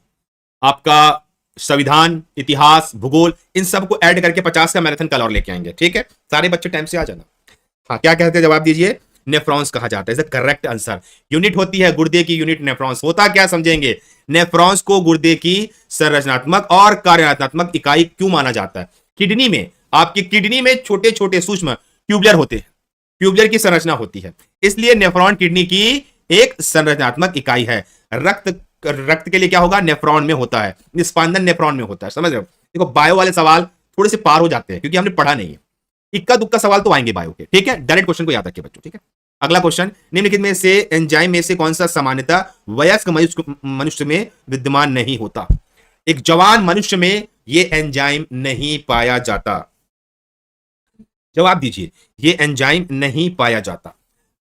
आपका संविधान, इतिहास, भूगोल, इन सबको ऐड करके 50 का मैराथन कल और लेके आएंगे। ठीक है, सारे बच्चे टाइम से आ जाना। हाँ, क्या कहते हैं? जवाब दीजिए, नेफ्रॉन्स कहा जाता है। Correct answer. यूनिट होती है गुर्दे की यूनिट नेफ्रॉन्स। होता क्या समझेंगे? नेफ्रॉन्स को गुर्दे की संरचनात्मक और कार्यात्मक इकाई क्यों माना जाता है? किडनी में, आपकी किडनी में छोटे छोटे सूक्ष्म ट्यूबुलर होते हैं, ट्यूबुलर की संरचना होती है, इसलिए नेफ्रॉन किडनी की एक संरचनात्मक इकाई है। रक्त के लिए क्या होगा? नेफ्रॉन में होता है, निस्पंदन नेफ्रॉन में होता है। समझ रहे हो? देखो बायो वाले सवाल थोड़े से पार हो जाते हैं क्योंकि हमने पढ़ा नहीं है, इक्का दुक्का सवाल तो आएंगे बायो के। ठीक है, डायरेक्ट क्वेश्चन को याद रखिए बच्चों। ठीक है, अगला क्वेश्चन, निम्नलिखित में से एंजाइम में से कौन सा सामान्यतः वयस्क मनुष्य में विद्यमान नहीं होता? एक जवान मनुष्य में यह एंजाइम नहीं पाया जाता। जवाब दीजिए, ये एंजाइम नहीं पाया जाता।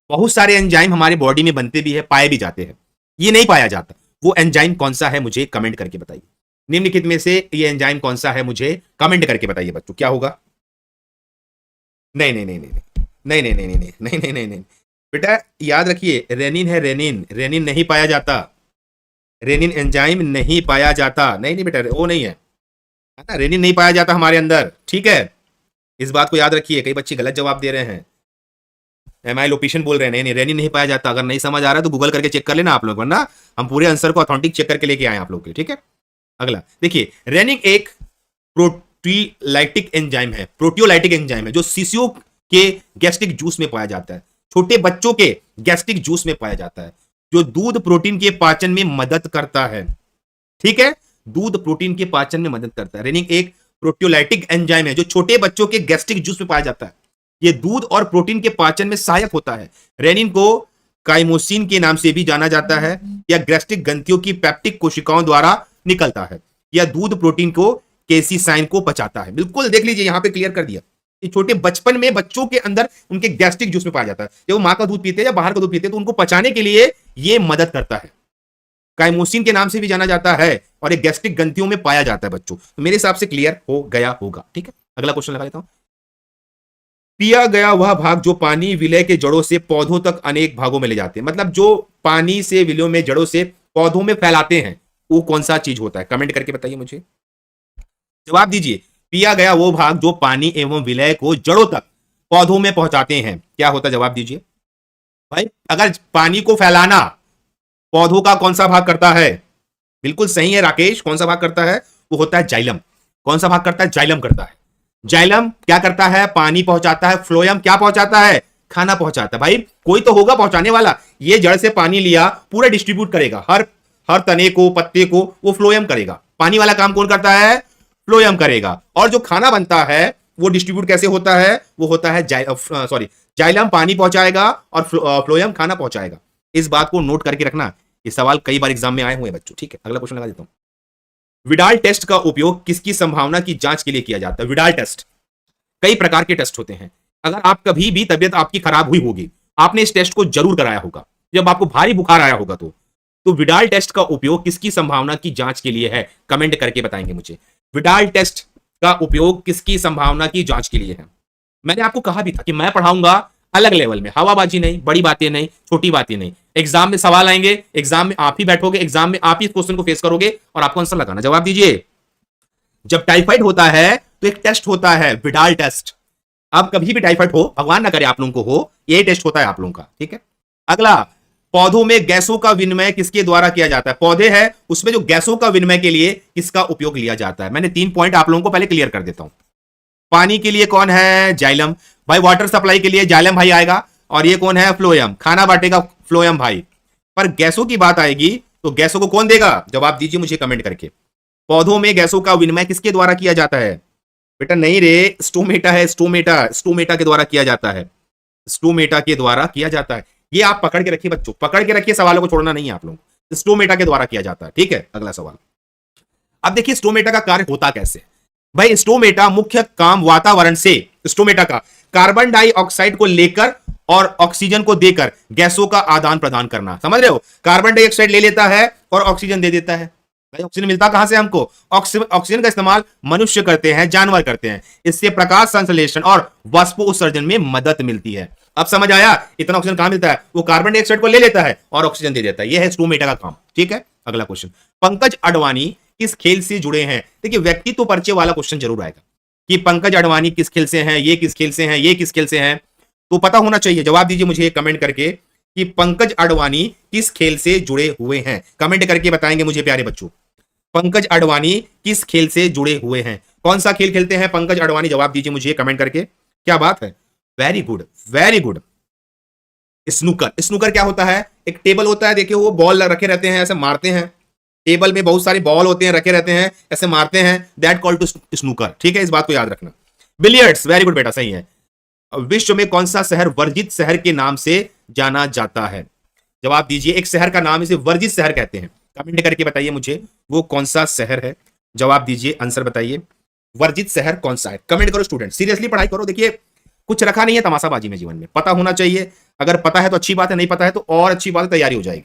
बहुत सारे एंजाइम हमारे बॉडी में बनते भी है, पाए भी जाते हैं, ये नहीं पाया जाता। वो एंजाइम कौन सा है मुझे कमेंट करके बताइए। निम्नलिखित में से ये एंजाइम कौन सा है मुझे कमेंट करके बताइए बच्चों, क्या होगा? नहीं नहीं नहीं नहीं नहीं नहीं नहीं नहीं नहीं नहीं नहीं नहीं बेटा याद रखिए, रेनिन है, रेनिन। रेनिन नहीं पाया जाता, रेनिन एंजाइम नहीं पाया जाता। नहीं नहीं बेटा, वो नहीं है ना, रेनिन नहीं पाया जाता हमारे अंदर। ठीक है, इस बात को याद रखिए। कई बच्चे गलत जवाब दे रहे हैं, एमाइलोपेशन बोल रहे हैं। नहीं, रेनिन नहीं पाया जाता। अगर नहीं समझ आ रहा है तो गूगल करके चेक कर लेना आप लोग, वरना हम पूरे आंसर को ऑथेंटिक चेक करके लेके आए आप लोग के। ठीक है, अगला देखिए, रेनिन एक प्रोटियोलाइटिक एंजाइम है, प्रोटियोलाइटिक एंजाइम है जो शिशुओं के गैस्ट्रिक जूस में पाया जाता है, छोटे बच्चों के गैस्ट्रिक जूस में पाया जाता है, जो दूध प्रोटीन के पाचन में मदद करता है। ठीक है, दूध प्रोटीन के पाचन में मदद करता है। रेनिन एक प्रोटियोलाइटिक एंजाइम है जो छोटे बच्चों के गैस्ट्रिक जूस में पाया जाता है। यह दूध और प्रोटीन के पाचन में सहायक होता है। रेनिन को काइमोसिन के नाम से भी जाना जाता है। यह गैस्ट्रिक ग्रंथियों की पेप्टिक कोशिकाओं द्वारा निकलता है। यह दूध प्रोटीन को केसिसाइन को पचाता है। बिल्कुल देख लीजिए, यहां पे क्लियर कर दिया। ये छोटे बचपन में बच्चों के अंदर उनके गैस्ट्रिक जूस में पाया जाता है। जब वो मां का दूध पीते हैं या बाहर का दूध पीते हैं तो उनको पचाने के लिए ये मदद करता है। काइमोसिन के नाम से भी जाना जाता है और ये गैस्ट्रिक ग्रंथियों में पाया जाता है बच्चों। तो मेरे हिसाब से क्लियर हो गया होगा। ठीक है, अगला क्वेश्चन लगा लेता हूं। पिया गया वह भाग जो पानी विलय के जड़ों से पौधों तक अनेक भागों में ले जाते हैं। मतलब जो पानी से विलय में जड़ों से पौधों में फैलाते हैं वो कौन सा चीज होता है? कमेंट करके बताइए मुझे, जवाब दीजिए। पिया गया वो भाग जो पानी एवं विलय को जड़ों तक पौधों में पहुंचाते हैं, क्या होता है? जवाब दीजिए भाई। अगर पानी को फैलाना पौधों का कौन सा भाग करता है? बिल्कुल सही है राकेश, कौन सा भाग करता है? वो होता है जाइलम। कौन सा भाग करता है? जाइलम करता है। जाइलम क्या करता है? पानी पहुंचाता है। फ्लोएम क्या पहुंचाता है? खाना पहुंचाता है। भाई कोई तो होगा पहुंचाने वाला। ये जड़ से पानी लिया, पूरा डिस्ट्रीब्यूट करेगा, हर तने को, पत्ते को, वो फ्लोएम करेगा। पानी वाला काम कौन करता है? फ्लोएम करेगा। और जो खाना बनता है वो डिस्ट्रीब्यूट कैसे होता है? वो होता है जाइलम पानी पहुंचाएगा और फ्लोएम खाना पहुंचाएगा। इस बात को नोट करके रखना, ये सवाल कई बार एग्जाम में आए हुए हैं बच्चों। ठीक है, अगला क्वेश्चन लगा देता हूं। विडाल टेस्ट का उपयोग किसकी संभावना की जांच के लिए किया जाता है? विडाल टेस्ट, कई प्रकार के टेस्ट होते हैं। अगर आप कभी भी तबियत आपकी खराब हुई होगी, आपने इस टेस्ट को जरूर कराया होगा। जब आपको भारी बुखार आया होगा तो विडाल टेस्ट का उपयोग किसकी संभावना की जांच के लिए है? कमेंट करके बताएंगे मुझे। विडाल टेस्ट का उपयोग किसकी संभावना की जांच के लिए है? मैंने आपको कहा भी था कि मैं पढ़ाऊंगा अलग लेवल में, हवाबाजी नहीं, बड़ी बातें नहीं, छोटी बातें नहीं। एग्जाम में सवाल आएंगे, एग्जाम में आप ही बैठोगे, एग्जाम में आप ही क्वेश्चन को फेस करोगे और आपको आंसर लगाना। जवाब दीजिए। जब टाइफाइड होता है तो एक टेस्ट होता है विडाल टेस्ट। अब कभी भी टाइफाइड हो, भगवान ना करे आप लोगों को हो, ये टेस्ट होता है आप लोगों का। ठीक है, अगला, पौधों में गैसों का विनिमय किसके द्वारा किया जाता है? पौधे हैं उसमें जो गैसों का विनिमय के लिए किसका उपयोग लिया जाता है? मैंने 3 पॉइंट आप लोगों को पहले क्लियर कर देता हूं। पानी के लिए कौन है? जाइलम भाई। वाटर सप्लाई के लिए जाइलम भाई आएगा। और ये कौन है? फ्लोएम। खाना बांटेगा फ्लोएम भाई। पर गैसों की बात आएगी तो गैसों को कौन देगा? जवाब दीजिए मुझे कमेंट करके। पौधों में गैसों का विनिमय किसके द्वारा किया जाता है? बेटा नहीं रे, स्टोमेटा है, स्टोमेटा के द्वारा किया जाता है। स्टोमेटा के द्वारा किया जाता है। ये आप पकड़ के रखिए बच्चों, पकड़ के रखिए, सवालों को छोड़ना नहीं है आप लोग। स्टोमेटा के द्वारा किया जाता है। ठीक है, अगला सवाल। अब देखिए स्टोमेटा का कार्य होता कैसे भाई। स्टोमेटा मुख्य काम वातावरण से स्टोमेटा का कार्बन डाइऑक्साइड को लेकर और ऑक्सीजन को देकर गैसों का आदान प्रदान करना। समझ रहे हो? कार्बन डाइऑक्साइड ले लेता है और ऑक्सीजन दे देता है। भाई ऑक्सीजन मिलता कहां से हमको? ऑक्सीजन का इस्तेमाल मनुष्य करते हैं, जानवर करते हैं। इससे प्रकाश संश्लेषण और वाष्प उत्सर्जन में मदद मिलती है। अब समझ आया? इतना ऑक्सीजन कहां मिलता है? वो कार्बन डाइऑक्साइड को ले लेता है और ऑक्सीजन दे देता है। यह है स्टोमेटा का काम। ठीक है, अगला क्वेश्चन। पंकज अडवाणी किस खेल से जुड़े हैं? देखिए व्यक्तित्व परिचय वाला क्वेश्चन जरूर आएगा कि पंकज अडवाणी किस खेल से हैं, ये किस खेल से हैं, ये किस खेल से हैं, तो पता होना चाहिए। जवाब दीजिए मुझे कमेंट करके कि पंकज अडवाणी किस खेल से जुड़े हुए हैं। कमेंट करके बताएंगे मुझे प्यारे बच्चों, पंकज अडवाणी किस खेल से जुड़े हुए हैं? कौन सा खेल खेलते हैं पंकज अडवाणी? जवाब दीजिए मुझे कमेंट करके। क्या बात है, very good very good. Snooker, snooker क्या होता है? एक टेबल होता है, देखिए वो बॉल रखे रहते हैं, ऐसे मारते हैं। टेबल में बहुत सारे बॉल होते हैं, रखे रहते हैं, ऐसे मारते हैं, दैट कॉल्ड टू स्नूकर। ठीक है, इस बात को याद रखना। बिलियर्ड्स, वेरी गुड बेटा, सही है। विश्व में कौन सा शहर वर्जित शहर के नाम से जाना जाता है? जवाब दीजिए। एक शहर का नाम इसे वर्जित शहर कहते हैं। कमेंट करके बताइए मुझे वो कौन सा शहर है। जवाब दीजिए, आंसर बताइए। वर्जित शहर कौन सा है? कमेंट करो स्टूडेंट, सीरियसली पढ़ाई करो। देखिए कुछ रखा नहीं है तमाशाबाजी में, जीवन में पता होना चाहिए। अगर पता है तो अच्छी बात है, नहीं पता है तो और अच्छी बात है, तैयारी हो जाएगी।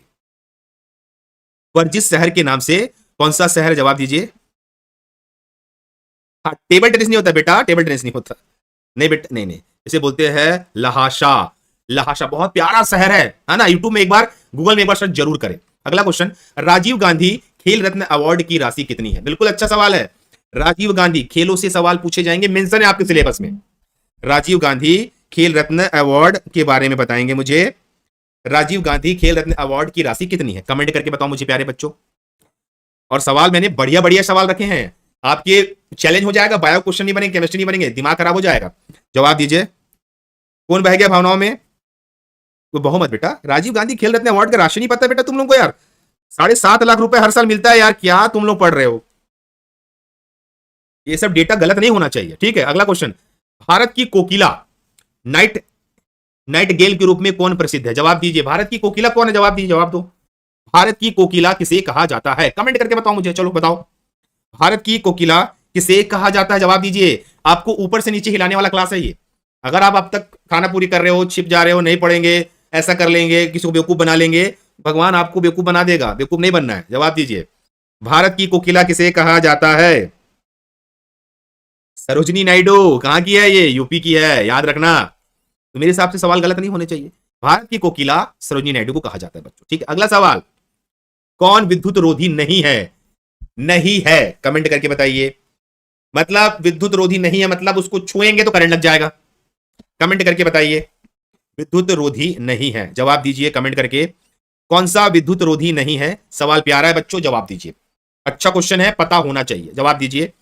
वर्जित शहर के नाम से कौन सा शहर? जवाब दीजिए। हाँ, टेबल टेनिस नहीं होता बेटा, टेबल टेनिस नहीं होता। नहीं बेटा, नहीं, इसे बोलते हैं लहाशा। लहाशा बहुत प्यारा शहर है ना। यूट्यूब में एक बार, गूगल में एक बार सर्च जरूर करें। अगला क्वेश्चन, राजीव गांधी खेल रत्न अवार्ड की राशि कितनी है? बिल्कुल अच्छा सवाल है। राजीव गांधी, खेलों से सवाल पूछे जाएंगे, मेंशन है आपके सिलेबस में। राजीव गांधी खेल रत्न अवार्ड के बारे में बताएंगे मुझे। राजीव गांधी खेल रत्न अवार्ड की राशि कितनी है? कमेंट करके बताओ मुझे प्यारे बच्चों। और सवाल मैंने बढ़िया बढ़िया सवाल रखे हैं आपके चैलेंज हो जाएगा, बायो क्वेश्चन नहीं बनेंगे, केमिस्ट्री नहीं बनेंगे, दिमाग खराब हो जाएगा। जवाब दीजिए, कौन बह गया भावनाओं में? वो बहुमत बेटा, राजीव गांधी खेल रत्न अवार्ड का राशि नहीं पता बेटा तुम लोग को यार? 7.5 लाख रुपए हर साल मिलता है यार, क्या तुम लोग पढ़ रहे हो? ये सब डेटा गलत नहीं होना चाहिए, ठीक है। अगला क्वेश्चन, भारत की कोकिला नाइट नाइट गेल के रूप में कौन प्रसिद्ध है? जवाब दीजिए, भारत की कोकिला कौन है? जवाब दीजिए, जवाब दो। भारत की कोकिला किसे कहा जाता है? कमेंट करके बताओ मुझे, चलो बताओ, भारत की कोकिला किसे कहा जाता है? जवाब दीजिए। आपको ऊपर से नीचे हिलाने वाला क्लास है ये। अगर आप अब तक खाना पूरी कर रहे हो, छिप जा रहे हो, नहीं पढ़ेंगे, ऐसा कर लेंगे, किसी को बेवकूफ बना लेंगे, भगवान आपको बेवकूफ बना देगा, बेवकूफ नहीं बनना है। जवाब दीजिए, भारत की कोकिला किसे कहा जाता है? सरोजनी नायडू। कहां की है ये? यूपी की है, याद रखना। तो मेरे हिसाब से सवाल गलत नहीं होने चाहिए। भारत की कोकिला सरोजनी नायडू को कहा जाता है बच्चों, ठीक है। अगला सवाल, कौन विद्युत रोधी नहीं है? नहीं है, कमेंट करके बताइए। मतलब विद्युत रोधी नहीं है मतलब उसको छुएंगे तो करंट लग जाएगा। कमेंट करके बताइए, विद्युत रोधी नहीं है। जवाब दीजिए कमेंट करके, कौन सा विद्युत रोधी नहीं है? सवाल प्यारा है बच्चों, जवाब दीजिए। अच्छा क्वेश्चन है, पता होना चाहिए। जवाब दीजिए,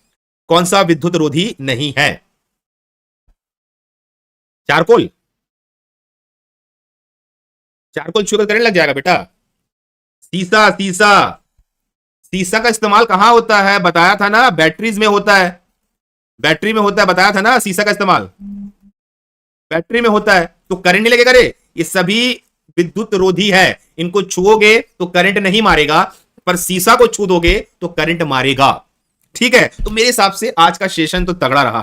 कौन सा विद्युत रोधी नहीं है? चारकोल। चारकोल छुकर करंट लग जाएगा बेटा। सीसा, सीसा, सीसा का इस्तेमाल कहां होता है? बताया था ना, बैटरीज में होता है। बैटरी में होता है, बताया था ना, सीसा का इस्तेमाल बैटरी में होता है। तो करंट नहीं लगेगा रे। ये सभी विद्युत रोधी है, इनको छुओगे तो करंट नहीं मारेगा, पर सीसा को छू दोगे तो करंट मारेगा, ठीक है। तो मेरे हिसाब से आज का सेशन तो तगड़ा रहा।